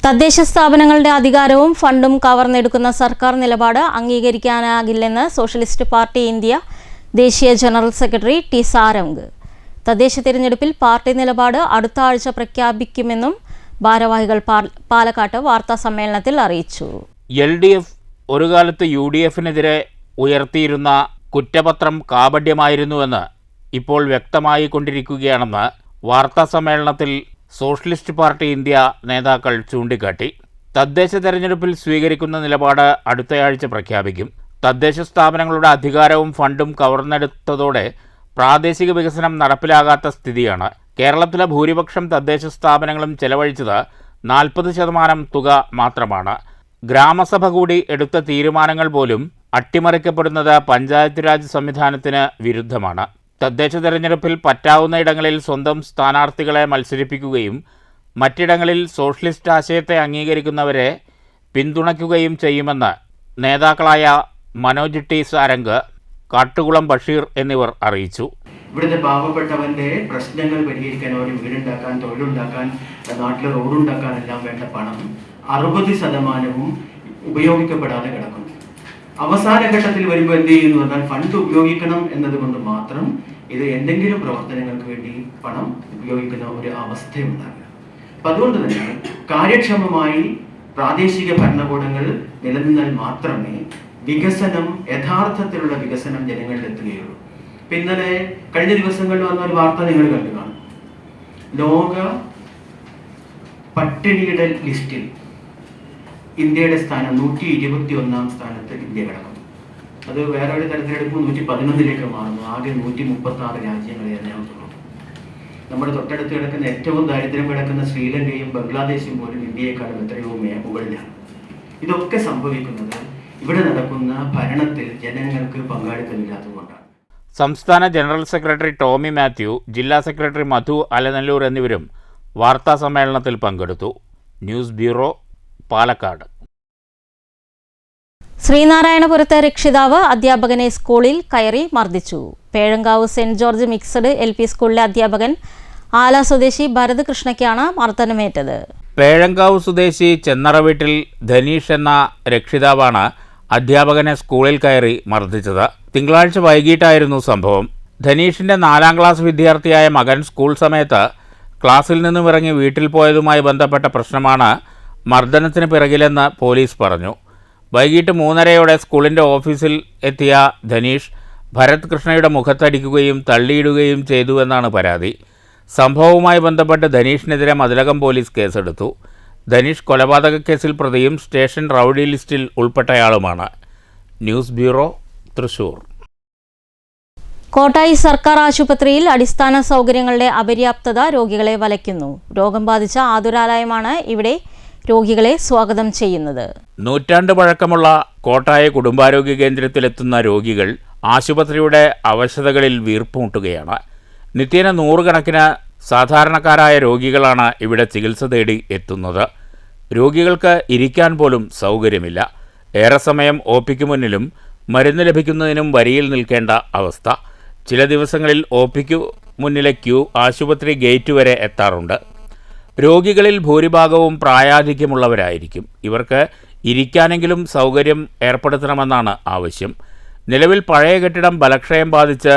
തദ്ദേശ സ്ഥാപനങ്ങളുടെ അധികാരവും ഫണ്ടും കവർന്നെടുക്കുന്ന സർക്കാർ നിലപാട് അംഗീകരിക്കാനാകില്ലെന്ന് സോഷ്യലിസ്റ്റ് പാർട്ടി ഇന്ത്യ ദേശീയ ജനറൽ സെക്രട്ടറി ടി സാരംഗ്. തദ്ദേശ തിരഞ്ഞെടുപ്പിൽ പാർട്ടി നിലപാട് അടുത്ത ആഴ്ച പ്രഖ്യാപിക്കുമെന്നും ഭാരവാഹികൾ പാലക്കാട്ട് വാർത്താ സമ്മേളനത്തിൽ അറിയിച്ചു. LDF ഒരു കാലത്ത് UDFനെതിരെ ഉയർത്തിയിരുന്ന കുറ്റപത്രം കാപഢ്യമായിരുന്നുവെന്ന് ഇപ്പോൾ വ്യക്തമായിക്കൊണ്ടിരിക്കുകയാണെന്ന് വാർത്താ സമ്മേളനത്തിൽ സോഷ്യലിസ്റ്റ് പാർട്ടി ഇന്ത്യ നേതാക്കൾ ചൂണ്ടിക്കാട്ടി. തദ്ദേശ തെരഞ്ഞെടുപ്പിൽ സ്വീകരിക്കുന്ന നിലപാട് അടുത്തയാഴ്ച പ്രഖ്യാപിക്കും. തദ്ദേശ സ്ഥാപനങ്ങളുടെ അധികാരവും ഫണ്ടും കവർന്നെടുത്തതോടെ പ്രാദേശിക വികസനം നടപ്പിലാകാത്ത സ്ഥിതിയാണ്. കേരളത്തിലെ ഭൂരിപക്ഷം തദ്ദേശ സ്ഥാപനങ്ങളും ചെലവഴിച്ചത് 40% തുക മാത്രമാണ്. ഗ്രാമസഭ കൂടി എടുത്ത തീരുമാനങ്ങൾ പോലും അട്ടിമറിക്കപ്പെടുന്നത് പഞ്ചായത്ത് രാജ് സംവിധാനത്തിന് വിരുദ്ധമാണ്. തദ്ദേശ തെരഞ്ഞെടുപ്പിൽ പറ്റാവുന്ന ഇടങ്ങളിൽ സ്വന്തം സ്ഥാനാർത്ഥികളെ മത്സരിപ്പിക്കുകയും മറ്റിടങ്ങളിൽ സോഷ്യലിസ്റ്റ് ആശയത്തെ അംഗീകരിക്കുന്നവരെ പിന്തുണയ്ക്കുകയും ചെയ്യുമെന്ന് നേതാക്കളായ മനോജ് ടി സാരംഗ്, കാട്ടുകുളം ബഷീർ എന്നിവർ അറിയിച്ചു. ഇവിടുത്തെ പാവപ്പെട്ടവന്റെ പ്രശ്നങ്ങൾ പരിഹരിക്കാൻ, അവന് വീടുണ്ടാക്കാൻ, തൊഴിലുണ്ടാക്കാൻ, നാട്ടിൽ റോഡുണ്ടാക്കാൻ എല്ലാം വേണ്ട പണം 60% ഉപയോഗിക്കപ്പെടാതെ കിടക്കുന്നു. അവസാന ഘട്ടത്തിൽ വരുമ്പോൾ എന്ത് ചെയ്യുന്നു പറഞ്ഞാൽ ഫണ്ട് ഉപയോഗിക്കണം എന്നതുകൊണ്ട് മാത്രം ഇത് എന്തെങ്കിലും പ്രവർത്തനങ്ങൾക്ക് വേണ്ടി പണം ഉപയോഗിക്കുന്ന ഒരു അവസ്ഥയുണ്ടാകുക. അപ്പം അതുകൊണ്ട് തന്നെ കാര്യക്ഷമമായി പ്രാദേശിക ഭരണകൂടങ്ങൾ നിലനിന്നാൽ മാത്രമേ വികസനം, യഥാർത്ഥത്തിലുള്ള വികസനം ജനങ്ങളിൽ എത്തുകയുള്ളൂ. ഇന്നലെ കഴിഞ്ഞ ദിവസങ്ങളിൽ വന്ന ഒരു വാർത്ത നിങ്ങൾ കണ്ടു കാണും. ലോക പട്ടിണിയുടെ ലിസ്റ്റിൽ ഇന്ത്യയുടെ സ്ഥാനം 121 സ്ഥാനത്ത് ഇന്ത്യ കിടക്കുന്നു. അത് വേറെ ഒരു തരത്തിലെടുക്കുമ്പോൾ 111 മാറുന്നു. ആകെ 136 രാജ്യങ്ങളെ അതിനകത്തുള്ളൂ. നമ്മുടെ തൊട്ടടുത്ത് കിടക്കുന്ന ഏറ്റവും ദാരിദ്ര്യം കിടക്കുന്ന ശ്രീലങ്കയും ബംഗ്ലാദേശും പോലും ഇന്ത്യയെക്കാളും എത്രയോ മുകളിലാണ്. ഇതൊക്കെ സംഭവിക്കുന്നത് ഇവിടെ നടക്കുന്ന ഭരണത്തിൽ ജനങ്ങൾക്ക് പങ്കാളിത്തമില്ലാത്തതുകൊണ്ടാണ്. സംസ്ഥാന ജനറൽ സെക്രട്ടറി ടോമി മാത്യു, ജില്ലാ സെക്രട്ടറി മധു അലനല്ലൂർ എന്നിവരും വാർത്താ സമ്മേളനത്തിൽ പങ്കെടുത്തു. News bureau, Palakkad. ശ്രീനാരായണപുരത്തെ രക്ഷിതാവ് അധ്യാപകനെ സ്കൂളിൽ കയറി മർദ്ദിച്ചു. പേഴങ്കാവ് സെന്റ് ജോർജ് മിക്സഡ് LP സ്കൂളിലെ അധ്യാപകൻ ആല സ്വദേശി ഭരത് കൃഷ്ണയ്ക്കാണ് മർദ്ദനമേറ്റത്. പേഴങ്കാവ് സ്വദേശി ചെന്നറ വീട്ടിൽ ധനീഷ് എന്ന രക്ഷിതാവാണ് അധ്യാപകനെ സ്കൂളിൽ കയറി മർദ്ദിച്ചത്. തിങ്കളാഴ്ച വൈകിട്ടായിരുന്നു സംഭവം. ധനീഷിൻ്റെ 4ാം ക്ലാസ് വിദ്യാർത്ഥിയായ മകൻ സ്കൂൾ സമയത്ത് ക്ലാസ്സിൽ നിന്നും ഇറങ്ങി വീട്ടിൽ പോയതുമായി ബന്ധപ്പെട്ട പ്രശ്നമാണ് മർദ്ദനത്തിന് പിറകിലെന്ന് പോലീസ് പറഞ്ഞു. വൈകിട്ട് 3:30 സ്കൂളിൻ്റെ ഓഫീസിൽ എത്തിയ ധനീഷ് ഭരത് കൃഷ്ണയുടെ മുഖത്തടിക്കുകയും തള്ളിയിടുകയും ചെയ്തുവെന്നാണ് പരാതി. സംഭവവുമായി ബന്ധപ്പെട്ട് ധനീഷിനെതിരെ മതിലകം പോലീസ് കേസെടുത്തു. ധനീഷ് കൊലപാതക കേസിൽ പ്രതിയും സ്റ്റേഷൻ റൗഡി ലിസ്റ്റിൽ ഉൾപ്പെട്ടയാളുമാണ്. News bureau, Thrissur. കോട്ടായി സർക്കാർ ആശുപത്രിയിൽ അടിസ്ഥാന സൗകര്യങ്ങളുടെ അപര്യാപ്തത രോഗികളെ വലയ്ക്കുന്നു. രോഗം ബാധിച്ച ആതുരാലയമാണ് ഇവിടെ രോഗികളെ സ്വാഗതം ചെയ്യുന്നത്. നൂറ്റാണ്ട് പഴക്കമുള്ള കോട്ടായി കുടുംബാരോഗ്യ കേന്ദ്രത്തിലെത്തുന്ന രോഗികൾ ആശുപത്രിയുടെ അവശതകളിൽ വീർപ്പുമുട്ടുകയാണ്. നിത്യേന 100 കണക്കിന് സാധാരണക്കാരായ രോഗികളാണ് ഇവിടെ ചികിത്സ തേടി എത്തുന്നത്. രോഗികൾക്ക് ഇരിക്കാൻ പോലും സൗകര്യമില്ല. ഏറെ സമയം OPക്ക് മുന്നിലും മരുന്ന് ലഭിക്കുന്നതിനും വരിയിൽ നിൽക്കേണ്ട അവസ്ഥ. ചില ദിവസങ്ങളിൽ OPക്ക് മുന്നിലെ ക്യൂ ആശുപത്രി ഗേറ്റ് വരെ എത്താറുണ്ട്. രോഗികളിൽ ഭൂരിഭാഗവും പ്രായാധിക്യമുള്ളവരായിരിക്കും. ഇവർക്ക് ഇരിക്കാനെങ്കിലും സൗകര്യം ഏർപ്പെടുത്തണമെന്നാണ് ആവശ്യം. നിലവിൽ പഴയ കെട്ടിടം ബലക്ഷയം ബാധിച്ച്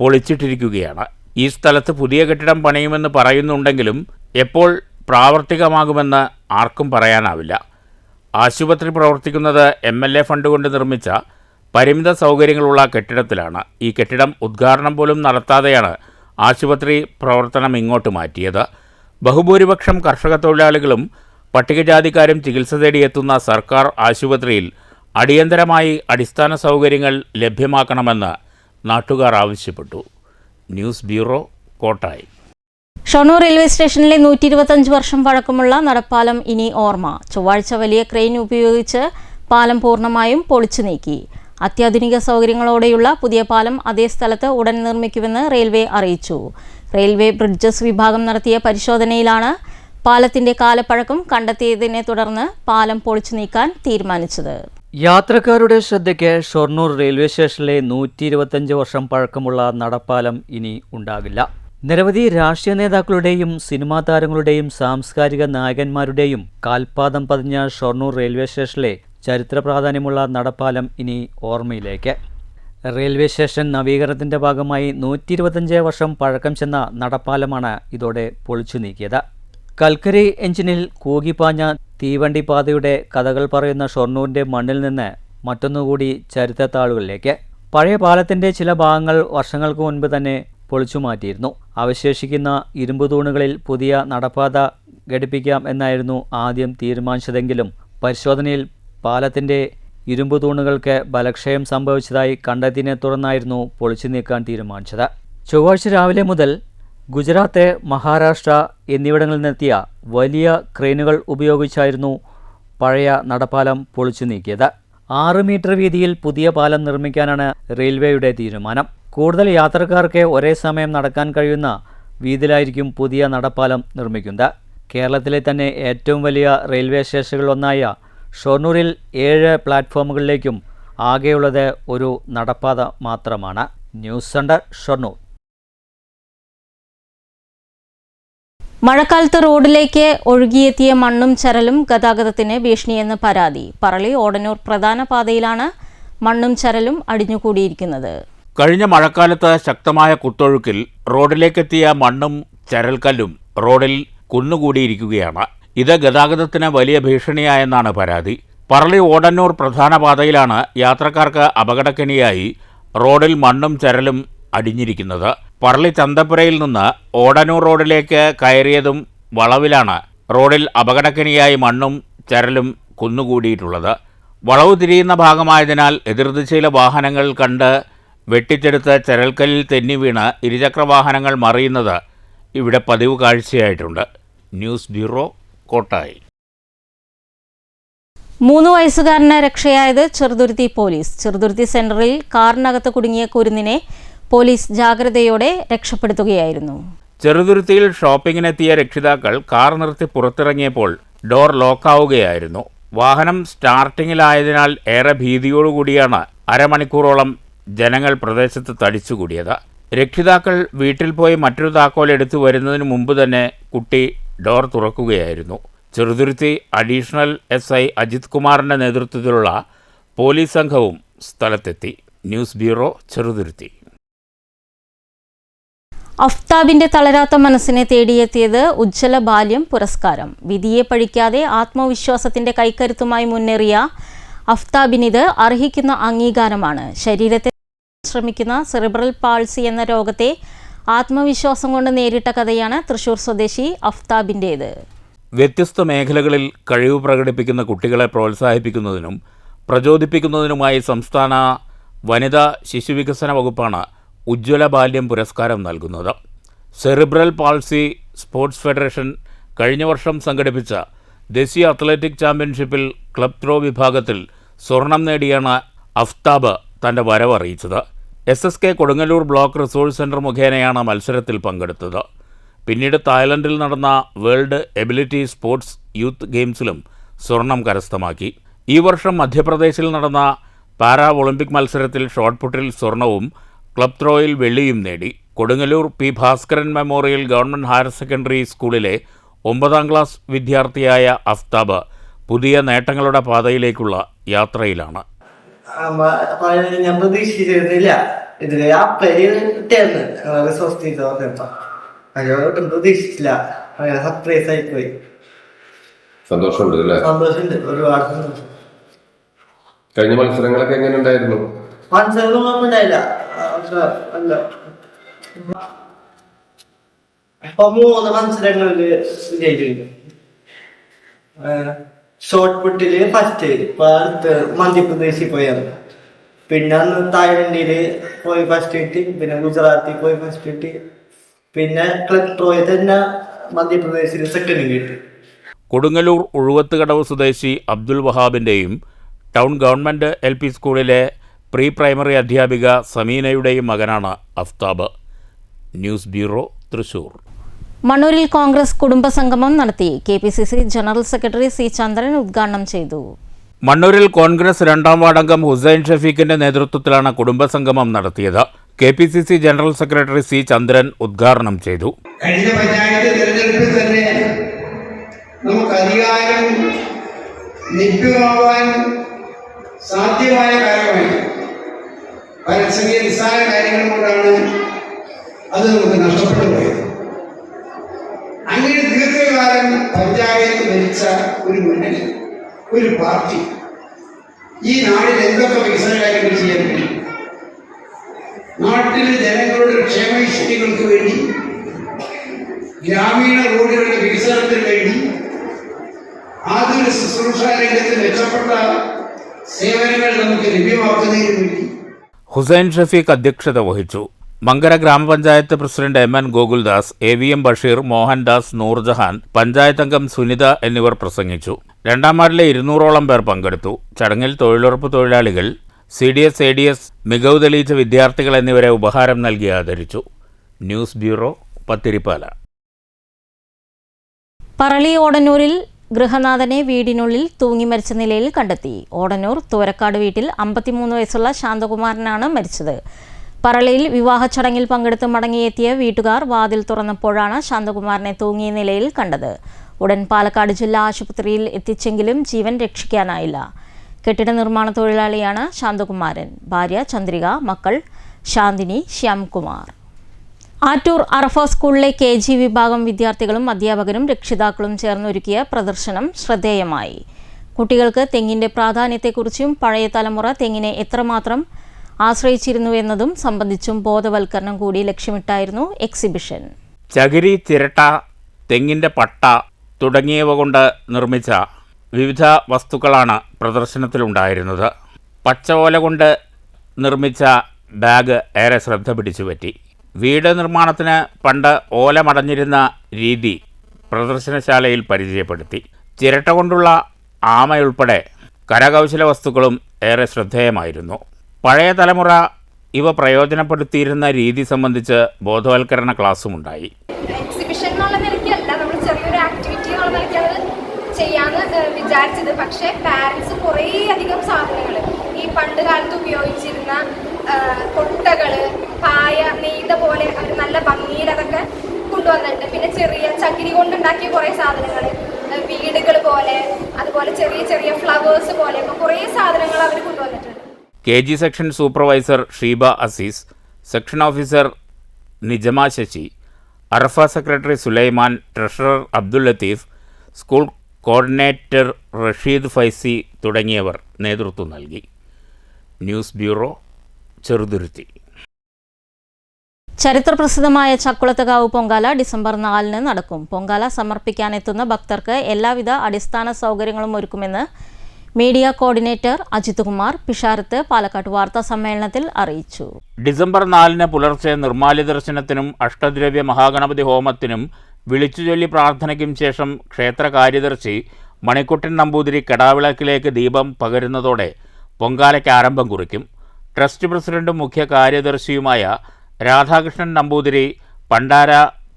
പൊളിച്ചിട്ടിരിക്കുകയാണ്. ഈ സ്ഥലത്ത് പുതിയ കെട്ടിടം പണിയുമെന്ന് പറയുന്നുണ്ടെങ്കിലും എപ്പോൾ പ്രാവർത്തികമാകുമെന്ന് ആർക്കും പറയാനാവില്ല. ആശുപത്രി പ്രവർത്തിക്കുന്നത് MLA ഫണ്ട് കൊണ്ട് നിർമ്മിച്ച പരിമിത സൗകര്യങ്ങളുള്ള കെട്ടിടത്തിലാണ്. ഈ കെട്ടിടം ഉദ്ഘാടനം പോലും നടത്താതെയാണ് ആശുപത്രി പ്രവർത്തനം ഇങ്ങോട്ട് മാറ്റിയത്. ബഹുഭൂരിപക്ഷം കർഷക തൊഴിലാളികളും പട്ടികജാതിക്കാരും ചികിത്സ തേടിയെത്തുന്ന സർക്കാർ ആശുപത്രിയിൽ അടിയന്തരമായി അടിസ്ഥാന സൗകര്യങ്ങൾ ലഭ്യമാക്കണമെന്ന് നാട്ടുകാർ ആവശ്യപ്പെട്ടു. News bureau, Kottayi. Shoranur railway സ്റ്റേഷനിലെ 125 വർഷം പഴക്കമുള്ള നടപ്പാലം ഇനി ഓർമ്മ. ചൊവ്വാഴ്ച വലിയ ക്രെയിൻ ഉപയോഗിച്ച് പാലം പൂർണ്ണമായും പൊളിച്ചു നീക്കി. അത്യാധുനിക സൗകര്യങ്ങളോടെയുള്ള പുതിയ പാലം അതേ സ്ഥലത്ത് ഉടൻ നിർമ്മിക്കുമെന്ന് റെയിൽവേ അറിയിച്ചു. റെയിൽവേ ബ്രിഡ്ജസ് വിഭാഗം നടത്തിയ പരിശോധനയിലാണ് പാലത്തിന്റെ കാലപ്പഴക്കം കണ്ടെത്തിയതിനെ തുടർന്ന് പാലം പൊളിച്ചു നീക്കാൻ തീരുമാനിച്ചത്. യാത്രക്കാരുടെ ശ്രദ്ധയ്ക്ക് ഷൊർണൂർ റെയിൽവേ സ്റ്റേഷനിലെ 125 വർഷം പഴക്കമുള്ള നടപ്പാലം ഇനി ഉണ്ടാകില്ല. നിരവധി രാഷ്ട്രീയ നേതാക്കളുടെയും സിനിമാ താരങ്ങളുടെയും സാംസ്കാരിക നായകന്മാരുടെയും കാൽപാദം പതിഞ്ഞ ഷൊർണൂർ റെയിൽവേ സ്റ്റേഷനിലെ ചരിത്ര പ്രാധാന്യമുള്ള നടപ്പാലം ഇനി ഓർമ്മയിലേക്ക്. റെയിൽവേ സ്റ്റേഷൻ നവീകരണത്തിൻ്റെ ഭാഗമായി 125 വർഷം പഴക്കം ചെന്ന നടപ്പാലമാണ് ഇതോടെ പൊളിച്ചു നീക്കിയത്. കൽക്കരി എഞ്ചിനിൽ കൂകിപ്പാഞ്ഞ തീവണ്ടി പാതയുടെ കഥകൾ പറയുന്ന ഷൊർണൂരിൻ്റെ മണ്ണിൽ നിന്ന് മറ്റൊന്നുകൂടി ചരിത്രത്താളുകളിലേക്ക്. പഴയ പാലത്തിൻ്റെ ചില ഭാഗങ്ങൾ വർഷങ്ങൾക്ക് മുൻപ് തന്നെ പൊളിച്ചു മാറ്റിയിരുന്നു. അവശേഷിക്കുന്ന ഇരുമ്പ് തൂണുകളിൽ പുതിയ നടപ്പാത ഘടിപ്പിക്കാം എന്നായിരുന്നു ആദ്യം തീരുമാനിച്ചതെങ്കിലും പരിശോധനയിൽ പാലത്തിൻ്റെ ഇരുമ്പ് തൂണുകൾക്ക് ബലക്ഷയം സംഭവിച്ചതായി കണ്ടെത്തിയതിനെ തുടർന്നായിരുന്നു പൊളിച്ചു നീക്കാൻ തീരുമാനിച്ചത്. ചൊവ്വാഴ്ച രാവിലെ മുതൽ ഗുജറാത്ത്, മഹാരാഷ്ട്ര എന്നിവിടങ്ങളിൽ നിന്നെത്തിയ വലിയ ക്രെയിനുകൾ ഉപയോഗിച്ചായിരുന്നു പഴയ നടപ്പാലം പൊളിച്ചു നീക്കിയത്. 6 മീറ്റർ വീതിയിൽ പുതിയ പാലം നിർമ്മിക്കാനാണ് റെയിൽവേയുടെ തീരുമാനം. കൂടുതൽ യാത്രക്കാർക്ക് ഒരേ സമയം നടക്കാൻ കഴിയുന്ന വീതിയിലായിരിക്കും പുതിയ നടപ്പാലം നിർമ്മിക്കുന്നത്. കേരളത്തിലെ തന്നെ ഏറ്റവും വലിയ റെയിൽവേ സ്റ്റേഷനുകളിലൊന്നായ ഷൊർണൂരിൽ 7 പ്ലാറ്റ്ഫോമുകളിലേക്കും ആകെയുള്ളത് ഒരു നടപ്പാത മാത്രമാണ്. News centre, Shoranur. മഴക്കാലത്ത് റോഡിലേക്ക് ഒഴുകിയെത്തിയ മണ്ണും ചരലും ഗതാഗതത്തിന് ഭീഷണിയെന്ന് പരാതി. പറളി ഓടന്നൂർ പ്രധാന പാതയിലാണ് മണ്ണും ചരലും അടിഞ്ഞുകൂടിയിരിക്കുന്നത്. കഴിഞ്ഞ മഴക്കാലത്ത് ശക്തമായ കുത്തൊഴുക്കിൽ റോഡിലേക്കെത്തിയ മണ്ണും ചരൽക്കല്ലും റോഡിൽ കുന്നുകൂടിയിരിക്കുകയാണ്. ഇത് ഗതാഗതത്തിന് വലിയ ഭീഷണിയായെന്നാണ് പരാതി. പറളി ഓടന്നൂർ പ്രധാന പാതയിലാണ് യാത്രക്കാർക്ക് അപകടക്കെണിയായി റോഡിൽ മണ്ണും ചരലും അടിഞ്ഞിരിക്കുന്നത്. പറളി ചന്തപ്പുരയിൽ നിന്ന് ഓടന്നൂർ റോഡിലേക്ക് കയറിയതും വളവിലാണ് റോഡിൽ അപകടക്കെണിയായി മണ്ണും ചരലും കുന്നുകൂടിയിട്ടുള്ളത്. വളവ് തിരിയുന്ന ഭാഗമായതിനാൽ എതിർദിശയിലെ വാഹനങ്ങൾ കണ്ട് വെട്ടിച്ചെടുത്ത് ചരൽക്കല്ലിൽ തെന്നി വീണ് ഇരുചക്രവാഹനങ്ങൾ മറിയുന്നത് ഇവിടെ പതിവ് കാഴ്ചയായിട്ടുണ്ട്. News bureau, Kottayi. 3 വയസ്സുകാരന് രക്ഷയായത് ചെറുതുരുത്തി പോലീസ്. ചെറുതുരുത്തി സെന്ററിൽ കാറിനകത്ത് കുടുങ്ങിയ കുരുന്നിനെ പോലീസ് ജാഗ്രതയോടെ രക്ഷപ്പെടുത്തുകയായിരുന്നു. ചെറുതുരുത്തിയിൽ ഷോപ്പിങ്ങിനെത്തിയ രക്ഷിതാക്കൾ കാർ നിർത്തി പുറത്തിറങ്ങിയപ്പോൾ ഡോർ ലോക്കാവുകയായിരുന്നു. വാഹനം സ്റ്റാർട്ടിങ്ങിലായതിനാൽ ഏറെ ഭീതിയോടുകൂടിയാണ് അരമണിക്കൂറോളം ജനങ്ങൾ പ്രദേശത്ത് തടിച്ചുകൂടിയത്. രക്ഷിതാക്കൾ വീട്ടിൽ പോയി മറ്റൊരു താക്കോൽ എടുത്തു വരുന്നതിന് മുമ്പ് തന്നെ കുട്ടി ഡോർ തുറക്കുകയായിരുന്നു. ചെറുതുരുത്തി അഡീഷണൽ SI അജിത് കുമാറിൻ്റെ നേതൃത്വത്തിലുള്ള പോലീസ് സംഘവും സ്ഥലത്തെത്തി. News bureau, Cheruthuruthy. അഫ്താബിന്റെ തളരാത്ത മനസ്സിനെ തേടിയെത്തിയത് ഉജ്ജ്വല ബാല്യം പുരസ്കാരം. വിധിയെ പഴിക്കാതെ ആത്മവിശ്വാസത്തിന്റെ കൈക്കരുത്തുമായി മുന്നേറിയ അഫ്താബിനിത് അർഹിക്കുന്ന അംഗീകാരമാണ്. ശരീരത്തെ ശ്രമിക്കുന്ന സെറിബ്രൽ പാൾസി എന്ന രോഗത്തെ ആത്മവിശ്വാസം കൊണ്ട് നേരിട്ട കഥയാണ് തൃശൂർ സ്വദേശി അഫ്താബിൻ്റേത്. വ്യത്യസ്ത മേഖലകളിൽ കഴിവ് പ്രകടിപ്പിക്കുന്ന കുട്ടികളെ പ്രോത്സാഹിപ്പിക്കുന്നതിനും പ്രചോദിപ്പിക്കുന്നതിനുമായി സംസ്ഥാന വനിതാ ശിശുവികസന വകുപ്പാണ് ഉജ്ജ്വല ബാല്യം പുരസ്കാരം നൽകുന്നത്. സെറിബ്രൽ പാൾസി സ്പോർട്സ് ഫെഡറേഷൻ കഴിഞ്ഞ വർഷം സംഘടിപ്പിച്ച ദേശീയ അത്ലറ്റിക് ചാമ്പ്യൻഷിപ്പിൽ ക്ലബ് ത്രോ വിഭാഗത്തിൽ സ്വർണം നേടിയാണ് അഫ്താബ് തൻ്റെ വരവറിയിച്ചത്. SSK Kodungallur block resource centre മുഖേനയാണ് മത്സരത്തിൽ പങ്കെടുത്തത്. പിന്നീട് തായ്ലൻഡിൽ നടന്ന വേൾഡ് എബിലിറ്റി സ്പോർട്സ് യൂത്ത് ഗെയിംസിലും സ്വർണം കരസ്ഥമാക്കി. ഈ വർഷം മധ്യപ്രദേശിൽ നടന്ന പാരാ ഒളിമ്പിക് മത്സരത്തിൽ ഷോട്ട് പുട്ടിൽ സ്വർണവും ക്ലബ് ത്രോയിൽ വെള്ളിയും നേടി. Kodungallur P. Bhaskaran memorial government higher secondary സ്കൂളിലെ 9ാം ക്ലാസ് വിദ്യാർത്ഥിയായ അഫ്താബ് പുതിയ നേട്ടങ്ങളുടെ പാതയിലേക്കുള്ള യാത്രയിലാണ്. ഞാൻ പ്രതീക്ഷിച്ചിരുന്നില്ല ഇതില് പ്രതീക്ഷിച്ചില്ല. സർപ്രൈസ് ആയി പോയി. സന്തോഷമുണ്ട് അല്ലേ? സന്തോഷമുണ്ട്, ഒരുപാട് സന്തോഷം. കഴിഞ്ഞ മത്സരങ്ങളൊക്കെ എങ്ങനെ ഉണ്ടായിരുന്നു? മത്സരമൊന്നും കുഴപ്പമില്ല. അല്ല ഇപ്പൊ 3 മത്സരങ്ങളില് വിജയിച്ചിട്ടുണ്ട്. ഷോർട്ട് പുട്ടില് ഫസ്റ്റ്, ഇപ്പൊ അടുത്ത് മധ്യപ്രദേശിൽ പോയത്, പിന്നെ അന്ന് തായ്ലൻഡില് പോയി ഫസ്റ്റ് കിട്ടി, പിന്നെ ഗുജറാത്തിൽ പോയി ഫസ്റ്റ് കിട്ടി, പിന്നെ ക്ലബ് ത്രോയിൽ തന്നെ മധ്യപ്രദേശിൽ സെക്കൻഡ് കിട്ടി. കൊടുങ്ങല്ലൂർ ഉഴുവത്തുകടവ് സ്വദേശി അബ്ദുൽ വഹാബിൻ്റെയും ടൗൺ ഗവൺമെൻറ് LP സ്കൂളിലെ പ്രീ പ്രൈമറി അധ്യാപിക സമീനയുടെയും മകനാണ് അഫ്താബ്. News bureau, Thrissur. മണ്ണൂരിൽ കോൺഗ്രസ് കുടുംബസംഗമം നടത്തി. KPCC general secretary C Chandran ഉദ്ഘാടനം ചെയ്തു. മണ്ണൂരിൽ കോൺഗ്രസ് 2ാം വാർഡംഗം ഹുസൈൻ ഷഫീഖിന്റെ നേതൃത്വത്തിലാണ് കുടുംബസംഗമം നടത്തിയത്. KPCC general secretary C Chandran ഉദ്ഘാടനം ചെയ്തു. കഴിഞ്ഞ പഞ്ചായത്ത് തെരഞ്ഞെടുപ്പിൽ തന്നെ നമുക്ക് അധികാരം ലഭ്യമാവാൻ സാധ്യമായ കാര്യമായി പരസ്യ നിസ്സാര കാര്യങ്ങൾ കൊണ്ടാണ് അത് നമുക്ക് നഷ്ടപ്പെട്ടു പോയത്. അങ്ങനെ ദീർഘകാലം പഞ്ചായത്ത് ഭരിച്ച ഒരു മുന്നണി, ഒരു പാർട്ടി ഈ നാടിൽ എന്തൊക്കെ വികസന കാര്യങ്ങൾ ചെയ്യാൻ കഴിയും, നാട്ടിലെ ജനങ്ങളുടെ ക്ഷേമൈശ്വര്യങ്ങൾക്ക് വേണ്ടി, ഗ്രാമീണ റോഡുകളുടെ വികസനത്തിന് വേണ്ടി, ആധുനിക ശുശ്രൂഷ രംഗത്ത് മെച്ചപ്പെട്ട സേവനങ്ങൾ നമുക്ക് ലഭ്യമാക്കുന്നതിന് വേണ്ടി. ഹുസൈൻ ഷഫീഖ് അധ്യക്ഷത വഹിച്ചു. മങ്കര ഗ്രാമപഞ്ചായത്ത് president MN Gokuldas, AVM Basheer, Mohandas, Noorjahan, panchayat അംഗം സുനിത എന്നിവർ പ്രസംഗിച്ചു. 2ാം വാർഡിലെ 200ഓളം പേർ പങ്കെടുത്തു. ചടങ്ങിൽ തൊഴിലുറപ്പ് തൊഴിലാളികൾ, CDS, ADS, മികവ് തെളിയിച്ച വിദ്യാർത്ഥികൾ എന്നിവരെ ഉപഹാരം നൽകി ആദരിച്ചു. News bureau, Pathirippala. പറളി ഓടന്നൂരിൽ ഗൃഹനാഥനെ വീടിനുള്ളിൽ തൂങ്ങി മരിച്ച നിലയിൽ കണ്ടെത്തി. ഓടന്നൂർ തോരക്കാട് വീട്ടിൽ 53 വയസ്സുള്ള ശാന്തകുമാരനാണ് മരിച്ചത്. പറളിയിൽ വിവാഹ ചടങ്ങിൽ പങ്കെടുത്ത് മടങ്ങിയെത്തിയ വീട്ടുകാർ വാതിൽ തുറന്നപ്പോഴാണ് ശാന്തകുമാരനെ തൂങ്ങിയ നിലയിൽ കണ്ടത്. ഉടൻ പാലക്കാട് ജില്ലാ ആശുപത്രിയിൽ എത്തിച്ചെങ്കിലും ജീവൻ രക്ഷിക്കാനായില്ല. കെട്ടിട നിർമ്മാണ തൊഴിലാളിയാണ് ശാന്തകുമാരൻ. ഭാര്യ ചന്ദ്രിക, മക്കൾ ശാന്തിനി, ശ്യാംകുമാർ. ആറ്റൂർ അറഫ സ്കൂളിലെ KG വിഭാഗം വിദ്യാർത്ഥികളും അധ്യാപകരും രക്ഷിതാക്കളും ചേർന്നൊരുക്കിയ പ്രദർശനം ശ്രദ്ധേയമായി. കുട്ടികൾക്ക് തെങ്ങിൻ്റെ പ്രാധാന്യത്തെക്കുറിച്ചും പഴയ തലമുറ തെങ്ങിനെ എത്രമാത്രം ആശ്രയിച്ചിരുന്നുവെന്നതും സംബന്ധിച്ചും ബോധവൽക്കരണം കൂടി ലക്ഷ്യമിട്ടായിരുന്നു എക്സിബിഷൻ. ചകിരി, ചിരട്ട, തെങ്ങിൻ്റെ പട്ട തുടങ്ങിയവ കൊണ്ട് നിർമ്മിച്ച വിവിധ വസ്തുക്കളാണ് പ്രദർശനത്തിലുണ്ടായിരുന്നത്. പച്ച ഓല കൊണ്ട് നിർമ്മിച്ച ബാഗ് ഏറെ ശ്രദ്ധ പിടിച്ചുപറ്റി. വീട് നിർമ്മാണത്തിന് പണ്ട് ഓല മടഞ്ഞിരുന്ന രീതി പ്രദർശനശാലയിൽ പരിചയപ്പെടുത്തി. ചിരട്ട കൊണ്ടുള്ള ആമയുൾപ്പെടെ കരകൗശല വസ്തുക്കളും ഏറെ ശ്രദ്ധേയമായിരുന്നു. പഴയ തലമുറ ഇവ പ്രയോജനപ്പെടുത്തിയിരുന്ന രീതി സംബന്ധിച്ച് ബോധവൽക്കരണ ക്ലാസ്സുമുണ്ടായി. എക്സിബിഷൻ എന്നുള്ള നിലയ്ക്കല്ല, നമ്മൾ ചെറിയൊരു ആക്ടിവിറ്റി എന്നുള്ള നിലയ്ക്കാണ് ചെയ്യാന്ന് വിചാരിച്ചത്. പക്ഷേ പാരൻസ് കുറേ അധികം സാധനങ്ങൾ, ഈ പണ്ട് കാലത്ത് ഉപയോഗിച്ചിരുന്ന കൊട്ടകൾ, പായ, നെയ്ത പോലെ അവർ നല്ല ഭംഗിയിൽ അതൊക്കെ കൊണ്ടുവന്നിട്ടുണ്ട്. പിന്നെ ചെറിയ ചകിരി കൊണ്ടുണ്ടാക്കിയ കുറേ സാധനങ്ങൾ, വീടുകൾ പോലെ, അതുപോലെ ചെറിയ ചെറിയ ഫ്ലവേഴ്സ് പോലെ കുറേ സാധനങ്ങൾ അവർ കൊണ്ടുവന്നിട്ടുണ്ട്. KG section supervisor Sheeba Azeez, section officer Nijama Sasi, Arafa secretary Sulaiman, treasurer Abdul Latheef, school coordinator Rasheed Faizy തുടങ്ങിയവർ നേതൃത്വം നൽകി. News bureau, Cheruthuruthy. ചരിത്രപ്രസിദ്ധമായ ചക്കുളത്തുകാവ് പൊങ്കാല ഡിസംബർ 4 നടക്കും. പൊങ്കാല സമർപ്പിക്കാനെത്തുന്ന ഭക്തർക്ക് എല്ലാവിധ അടിസ്ഥാന സൗകര്യങ്ങളും ഒരുക്കുമെന്ന് മീഡിയ കോർഡിനേറ്റർ അജിത് കുമാർ പിഷാരത്ത് പാലക്കാട് വാർത്താ സമ്മേളനത്തിൽ അറിയിച്ചു. ഡിസംബർ 4 പുലർച്ചെ നിർമ്മാല്യ ദർശനത്തിനും അഷ്ടദ്രവ്യ മഹാഗണപതി ഹോമത്തിനും വിളിച്ചുചൊല്ലി പ്രാർത്ഥനയ്ക്കും ശേഷം ക്ഷേത്ര കാര്യദർശി മണിക്കുട്ടൻ നമ്പൂതിരി കെടാവിളക്കിലേക്ക് ദീപം പകരുന്നതോടെ പൊങ്കാലയ്ക്ക് ആരംഭം കുറിക്കും. ട്രസ്റ്റ് പ്രസിഡന്റും മുഖ്യ കാര്യദർശിയുമായ രാധാകൃഷ്ണൻ നമ്പൂതിരി പണ്ടാര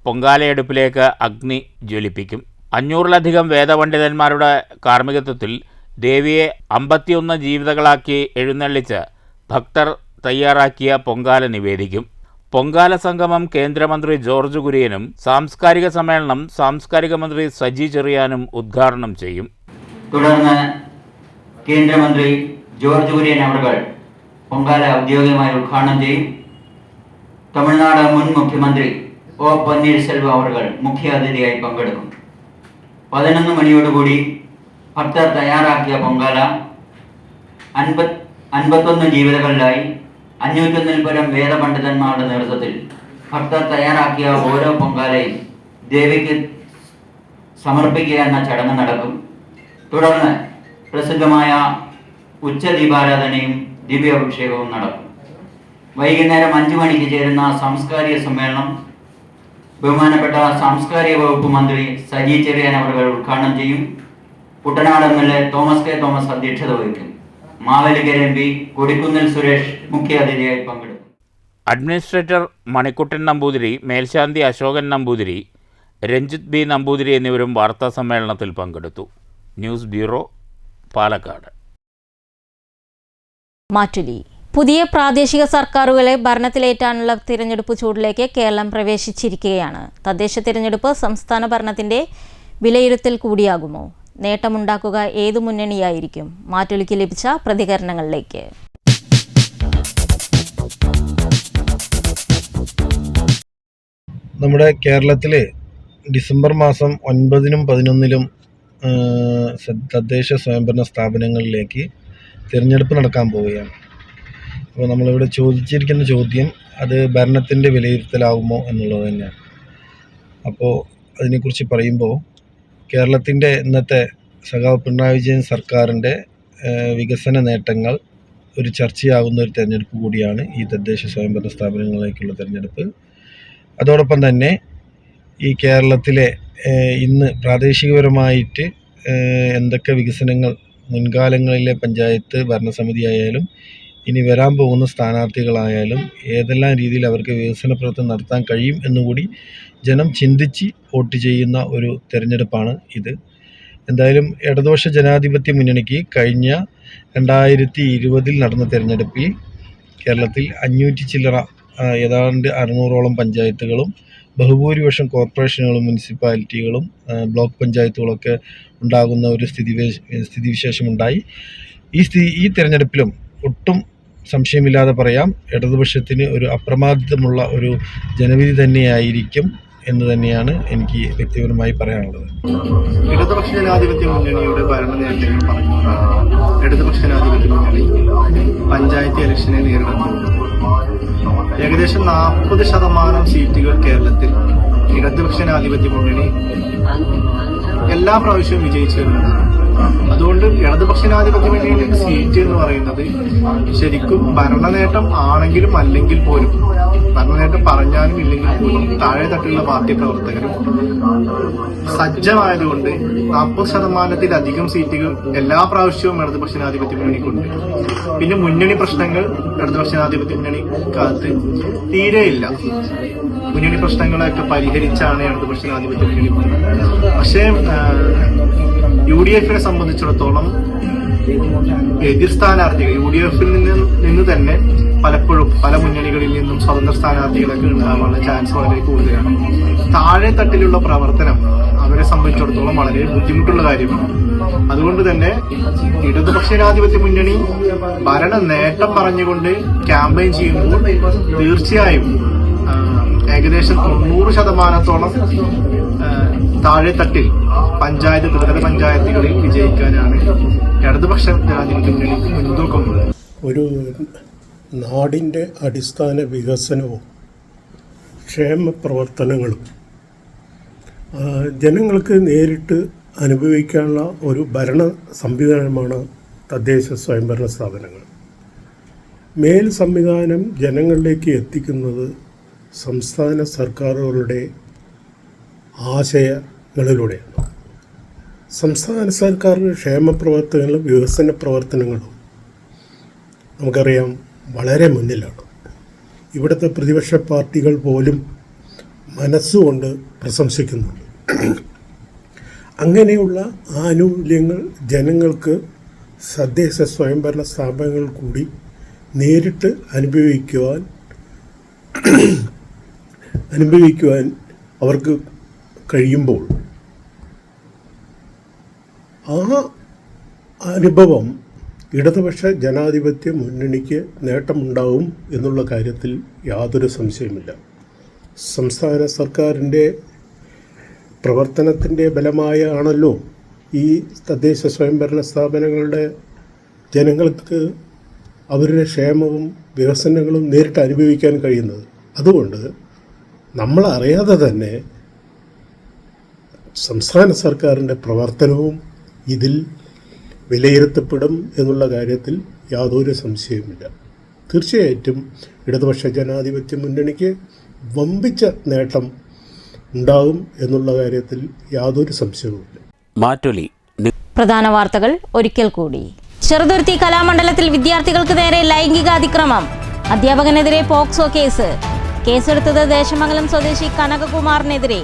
പൊങ്കാലയെടുപ്പിലേക്ക് അഗ്നി ജ്വലിപ്പിക്കും. 500-ലധികം വേദപണ്ഡിതന്മാരുടെ കാർമ്മികത്വത്തിൽ ദേവിയെ 51 ജീവിതകളാക്കി എഴുന്നള്ളിച്ച് ഭക്തർ തയ്യാറാക്കിയ പൊങ്കാല നിവേദിക്കും. പൊങ്കാല സംഗമം കേന്ദ്രമന്ത്രി ജോർജ് കുര്യനും സാംസ്കാരിക സമ്മേളനം സാംസ്കാരിക മന്ത്രി സജി ചെറിയാനും ഉദ്ഘാടനം ചെയ്യും. തുടർന്ന് കേന്ദ്രമന്ത്രി ജോർജ് കുര്യൻ അവർ പൊങ്കാല ഔദ്യോഗികമായി ഉദ്ഘാടനം ചെയ്യും. തമിഴ്നാട് മുൻ മുഖ്യമന്ത്രി O. പന്നീർസെൽവം അവർ മുഖ്യ അതിഥിയായി പങ്കെടുക്കും. 11 മണിയോടുകൂടി ഭക്തർ തയ്യാറാക്കിയ പൊങ്കാല 51 ജീവിതങ്ങളിലായി 500-ൽ പരം വേദപണ്ഡിതന്മാരുടെ നേതൃത്വത്തിൽ ഭക്തർ തയ്യാറാക്കിയ ഓരോ പൊങ്കാലയും ദേവിക്ക് സമർപ്പിക്കുക എന്ന ചടങ്ങ് നടക്കും. തുടർന്ന് പ്രസിദ്ധമായ ഉച്ചദീപാരാധനയും ദിവ്യാഭിഷേകവും നടക്കും. വൈകുന്നേരം 5 മണിക്ക് ചേരുന്ന സാംസ്കാരിക സമ്മേളനം ബഹുമാനപ്പെട്ട സാംസ്കാരിക വകുപ്പ് മന്ത്രി സജി ചെറിയാൻ അവർ ഉദ്ഘാടനം ചെയ്യും. Kuttanad MLA Thomas K Thomas അധ്യക്ഷത വഹിക്കും. മാവേലിക്കര MP കൊടിക്കുന്നിൽ സുരേഷ് മുഖ്യാതിഥിയായി പങ്കെടുക്കും. അഡ്മിനിസ്ട്രേറ്റർ മണിക്കുട്ടൻ നമ്പൂതിരി, മേൽശാന്തി അശോകൻ നമ്പൂതിരി, രഞ്ജിത്ത് B നമ്പൂതിരി എന്നിവരും വാർത്താ സമ്മേളനത്തിൽ പങ്കെടുത്തു. News bureau, Palakkad. മാറ്റുലി. പുതിയ പ്രാദേശിക സർക്കാരുകളെ ഭരണത്തിലേറ്റാനുള്ള തിരഞ്ഞെടുപ്പ് ചൂടിലേക്ക് കേരളം പ്രവേശിച്ചിരിക്കുകയാണ്. തദ്ദേശ തിരഞ്ഞെടുപ്പ് സംസ്ഥാന ഭരണത്തിന്റെ വിലയിരുത്തൽ കൂടിയാകുമോ? നേട്ടമുണ്ടാക്കുക ഏതു മുന്നണിയായിരിക്കും? മാറ്റുലിക്ക് ലഭിച്ച പ്രതികരണങ്ങളിലേക്ക്. നമ്മുടെ കേരളത്തിൽ ഡിസംബർ മാസം 9-നും 11-നും തദ്ദേശ സ്വയംഭരണ സ്ഥാപനങ്ങളിലേക്ക് തിരഞ്ഞെടുപ്പ് നടക്കാൻ പോവുകയാണ്. അപ്പോൾ നമ്മളിവിടെ ചോദിച്ചിരിക്കുന്ന ചോദ്യം അത് ഭരണത്തിൻ്റെ വിലയിരുത്തലാകുമോ എന്നുള്ളത് തന്നെയാണ്. അപ്പോൾ അതിനെക്കുറിച്ച് പറയുമ്പോൾ കേരളത്തിൻ്റെ ഇന്നത്തെ സഖാവ് പിണറായി വിജയൻ സർക്കാരിൻ്റെ വികസന നേട്ടങ്ങൾ ഒരു ചർച്ചയാകുന്ന ഒരു തിരഞ്ഞെടുപ്പ് കൂടിയാണ് ഈ തദ്ദേശ സ്വയംഭരണ സ്ഥാപനങ്ങളിലേക്കുള്ള തിരഞ്ഞെടുപ്പ്. അതോടൊപ്പം തന്നെ ഈ കേരളത്തിലെ ഇന്ന് പ്രാദേശികപരമായിട്ട് എന്തൊക്കെ വികസനങ്ങൾ മുൻകാലങ്ങളിലെ പഞ്ചായത്ത് ഭരണസമിതി ആയാലും ഇനി വരാൻ പോകുന്ന സ്ഥാനാർത്ഥികളായാലും ഏതെല്ലാം രീതിയിൽ അവർക്ക് വികസന പ്രവർത്തനം നടത്താൻ കഴിയും എന്നുകൂടി ജനം ചിന്തിച്ച് വോട്ട് ചെയ്യുന്ന ഒരു തിരഞ്ഞെടുപ്പാണ് ഇത്. എന്തായാലും ഇടതുപക്ഷ ജനാധിപത്യ മുന്നണിക്ക് കഴിഞ്ഞ 2020 നടന്ന തിരഞ്ഞെടുപ്പിൽ കേരളത്തിൽ 500 ചില്ലറ ഏതാണ്ട് 600ഓളം പഞ്ചായത്തുകളും ബഹുഭൂരിപക്ഷം കോർപ്പറേഷനുകളും മുനിസിപ്പാലിറ്റികളും ബ്ലോക്ക് പഞ്ചായത്തുകളൊക്കെ ഉണ്ടാകുന്ന ഒരു സ്ഥിതിവിശേഷമുണ്ടായി. ഈ തിരഞ്ഞെടുപ്പിലും ഒട്ടും സംശയമില്ലാതെ പറയാം ഇടതുപക്ഷത്തിന് ഒരു അപ്രമാദിത്വമുള്ള ഒരു ജനവിധി തന്നെയായിരിക്കും എന്ന് തന്നെയാണ് എനിക്ക് വ്യക്തിപരമായി പറയാനുള്ളത്. ഇടതുപക്ഷ ജനാധിപത്യ മുന്നണിയുടെ ഭരണ നേട്ടങ്ങൾ പറഞ്ഞു. ഇടതുപക്ഷ ജനാധിപത്യ മുന്നണി പഞ്ചായത്ത് ഇലക്ഷനെ നേരിടുന്നു. ഏകദേശം 40% സീറ്റുകൾ കേരളത്തിൽ ഇടതുപക്ഷ ജനാധിപത്യ മുന്നണി എല്ലാ പ്രാവശ്യവും വിജയിച്ചു വരുന്നതാണ്. അതുകൊണ്ട് ഇടതുപക്ഷ ജനാധിപത്യ മുന്നണിയുടെ സീറ്റ് എന്ന് പറയുന്നത് ശരിക്കും ഭരണനേട്ടം ആണെങ്കിലും അല്ലെങ്കിൽ പോലും, ഭരണനേട്ടം പറഞ്ഞാലും ഇല്ലെങ്കിൽ പോലും താഴെ തട്ടിലുള്ള പാർട്ടി പ്രവർത്തകരും സജ്ജമായതുകൊണ്ട് 40%-ലധികം സീറ്റുകൾ എല്ലാ പ്രാവശ്യവും ഇടതുപക്ഷ ജനാധിപത്യ മുന്നണിക്കുണ്ട്. പിന്നെ മുന്നണി പ്രശ്നങ്ങൾ ഇടതുപക്ഷ ജനാധിപത്യ മുന്നണിക്കകത്ത് തീരെയില്ല. മുന്നണി പ്രശ്നങ്ങളൊക്കെ പരിഹരിച്ചാണ് ഇടതുപക്ഷ ജനാധിപത്യ മുന്നണി പോകുന്നത്. പക്ഷേ UDF-നെ സംബന്ധിച്ചിടത്തോളം എതിർ സ്ഥാനാർത്ഥികൾ UDF-ൽ നിന്ന് തന്നെ പലപ്പോഴും പല മുന്നണികളിൽ നിന്നും സ്വതന്ത്ര സ്ഥാനാർത്ഥികളൊക്കെ ഉണ്ടാവാനുള്ള ചാൻസ് വളരെ കൂടുതലാണ്. താഴെ തട്ടിലുള്ള പ്രവർത്തനം അവരെ സംബന്ധിച്ചിടത്തോളം വളരെ ബുദ്ധിമുട്ടുള്ള കാര്യമാണ്. അതുകൊണ്ട് തന്നെ ഇടതുപക്ഷ ജനാധിപത്യ മുന്നണി ഭരണ നേട്ടം പറഞ്ഞുകൊണ്ട് ക്യാമ്പയിൻ ചെയ്യുമ്പോൾ തീർച്ചയായും ഏകദേശം 90%-ഓളം താഴെ തട്ടിൽ പഞ്ചായത്ത് ത്രിതല പഞ്ചായത്തുകളിൽ വിജയിക്കാനാണ് ഇടതുപക്ഷ ജനാധിപത്യ മുന്നണിക്ക് മുൻതൂക്കമുള്ളത്. ഒരു നാടിൻ്റെ അടിസ്ഥാന വികസനവും ക്ഷേമ പ്രവർത്തനങ്ങളും ജനങ്ങൾക്ക് നേരിട്ട് അനുഭവിക്കാനുള്ള ഒരു ഭരണ സംവിധാനമാണ് തദ്ദേശ സ്വയംഭരണ സ്ഥാപനങ്ങൾ. മേൽ സംവിധാനം ജനങ്ങളിലേക്ക് എത്തിക്കുന്നത് സംസ്ഥാന സർക്കാരുകളുടെ ആശയങ്ങളിലൂടെയാണ്. സംസ്ഥാന സർക്കാരിൻ്റെ ക്ഷേമ പ്രവർത്തനങ്ങളും വികസന പ്രവർത്തനങ്ങളും നമുക്കറിയാം വളരെ മുന്നിലാണ്. ഇവിടുത്തെ പ്രതിപക്ഷ പാർട്ടികൾ പോലും മനസ്സുകൊണ്ട് പ്രശംസിക്കുന്നുണ്ട്. അങ്ങനെയുള്ള ആനുകൂല്യങ്ങൾ ജനങ്ങൾക്ക് തദ്ദേശ സ്വയംഭരണ സ്ഥാപനങ്ങൾ കൂടി നേരിട്ട് അനുഭവിക്കുവാൻ അവർക്ക് കഴിയുമ്പോൾ ആ അനുഭവം ഇടതുപക്ഷ ജനാധിപത്യ മുന്നണിക്ക് നേട്ടമുണ്ടാവും എന്നുള്ള കാര്യത്തിൽ യാതൊരു സംശയമില്ല. സംസ്ഥാന സർക്കാരിൻ്റെ പ്രവർത്തനത്തിൻ്റെ ബലമായാണല്ലോ ഈ തദ്ദേശ സ്വയംഭരണ സ്ഥാപനങ്ങളുടെ ജനങ്ങൾക്ക് അവരുടെ ക്ഷേമവും വികസനങ്ങളും നേരിട്ട് അനുഭവിക്കാൻ കഴിയുന്നത്. അതുകൊണ്ട് നമ്മളറിയാതെ തന്നെ സംസ്ഥാന സർക്കാരിൻ്റെ പ്രവർത്തനവും ഇതിൽ വിലയിരുത്തപ്പെടും എന്നുള്ള കാര്യത്തിൽ യാതൊരു സംശയവുമില്ല. തീർച്ചയായിട്ടും ഇടതുപക്ഷ ജനാധിപത്യ മുന്നണിക്ക് വമ്പിച്ച നേട്ടം ഉണ്ടാകും എന്നുള്ള കാര്യത്തിൽ യാതൊരു സംശയവുമില്ല. മാറ്റൊലി പ്രധാന വാർത്തകൾ ഒരിക്കൽ കൂടി. ചെറുതുരുത്തി കലാമണ്ഡലത്തിൽ വിദ്യാർത്ഥികൾക്ക് നേരെ ലൈംഗിക അതിക്രമം, അധ്യാപകനെതിരെ പോക്സോ കേസ്. കേസെടുത്തത് ദേശമംഗലം സ്വദേശി കനകകുമാറിനെതിരെ.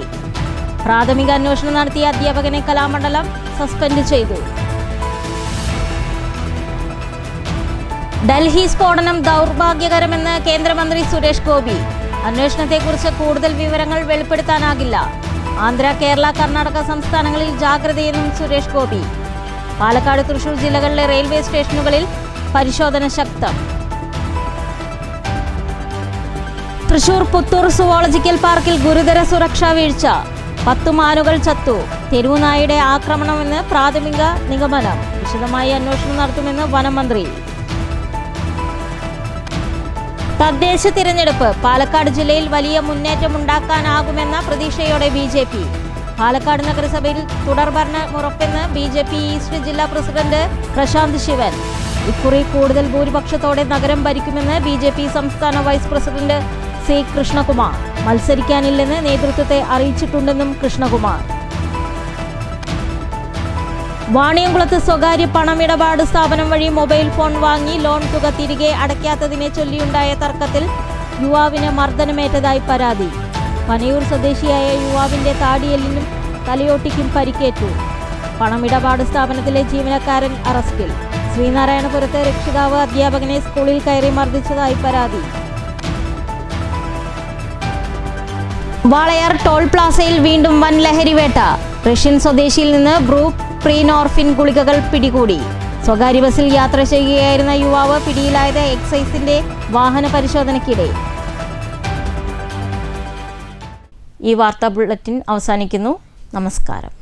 പ്രാഥമിക അന്വേഷണം നടത്തിയ അധ്യാപകനെ കലാമണ്ഡലം സസ്പെൻഡ് ചെയ്തു. ഡൽഹി സ്ഫോടനം ദൗർഭാഗ്യകരമെന്ന് കേന്ദ്രമന്ത്രി സുരേഷ് ഗോപി. അന്വേഷണത്തെക്കുറിച്ച് കൂടുതൽ വിവരങ്ങൾ വെളിപ്പെടുത്താനാകില്ല. ആന്ധ്ര, കേരള, കർണാടക സംസ്ഥാനങ്ങളിൽ ജാഗ്രതയെന്നും സുരേഷ് ഗോപി. പാലക്കാട്, തൃശൂർ ജില്ലകളിലെ റെയിൽവേ സ്റ്റേഷനുകളിൽ പരിശോധന ശക്തം. തൃശൂർ പുത്തൂർ സുവോളജിക്കൽ പാർക്കിൽ ഗുരുതര സുരക്ഷാ വീഴ്ച. 10 മാനുകൾ ചത്തു. തെരുവുനായയുടെ ആക്രമണമെന്ന് പ്രാഥമിക നിഗമനം. വിശദമായി അന്വേഷണം നടത്തുമെന്ന് വനമന്ത്രി. തദ്ദേശ തിരഞ്ഞെടുപ്പ്. പാലക്കാട് ജില്ലയിൽ വലിയ മുന്നേറ്റമുണ്ടാക്കാനാകുമെന്ന പ്രതീക്ഷയോടെ BJP. പാലക്കാട് നഗരസഭയിൽ തുടർഭരണമുറപ്പെന്ന് BJP ഈസ്റ്റ് ജില്ലാ പ്രസിഡന്റ് പ്രശാന്ത് ശിവൻ. ഇക്കുറി കൂടുതൽ ഭൂരിപക്ഷത്തോടെ നഗരം ഭരിക്കുമെന്ന് BJP സംസ്ഥാന വൈസ് പ്രസിഡന്റ് C. കൃഷ്ണകുമാർ. മത്സരിക്കാനില്ലെന്ന് നേതൃത്വത്തെ അറിയിച്ചിട്ടുണ്ടെന്നും കൃഷ്ണകുമാർ. വാണിയംകുളത്ത് സ്വകാര്യ പണമിടപാട് സ്ഥാപനം വഴി മൊബൈൽ ഫോൺ വാങ്ങി ലോൺ തുക തിരികെ അടയ്ക്കാത്തതിനെ ചൊല്ലിയുണ്ടായ തർക്കത്തിൽ യുവാവിന് മർദ്ദനമേറ്റതായി പരാതി. പനയൂർ സ്വദേശിയായ യുവാവിന്റെ താടിയെല്ലിനും തലയോട്ടിക്കും പരിക്കേറ്റു. പണമിടപാട് സ്ഥാപനത്തിലെ ജീവനക്കാരൻ അറസ്റ്റിൽ. ശ്രീനാരായണപുരത്തെ രക്ഷിതാവ് അധ്യാപകനെ സ്കൂളിൽ കയറി മർദ്ദിച്ചതായി പരാതി. വാളയാർ ടോൾ പ്ലാസയിൽ വീണ്ടും വൻ ലഹരിവേട്ട. റഷ്യൻ സ്വദേശിയിൽ നിന്ന് ബ്രൂപ്രീനോർഫിൻ ഗുളികകൾ പിടികൂടി. സ്വകാര്യ ബസ്സിൽ യാത്ര ചെയ്യുകയായിരുന്ന യുവാവ് പിടിയിലായത് എക്സൈസിന്റെ വാഹന പരിശോധനയ്ക്കിടെ. ഈ വാർത്താ ബുള്ളറ്റിൻ അവസാനിക്കുന്നു. നമസ്കാരം.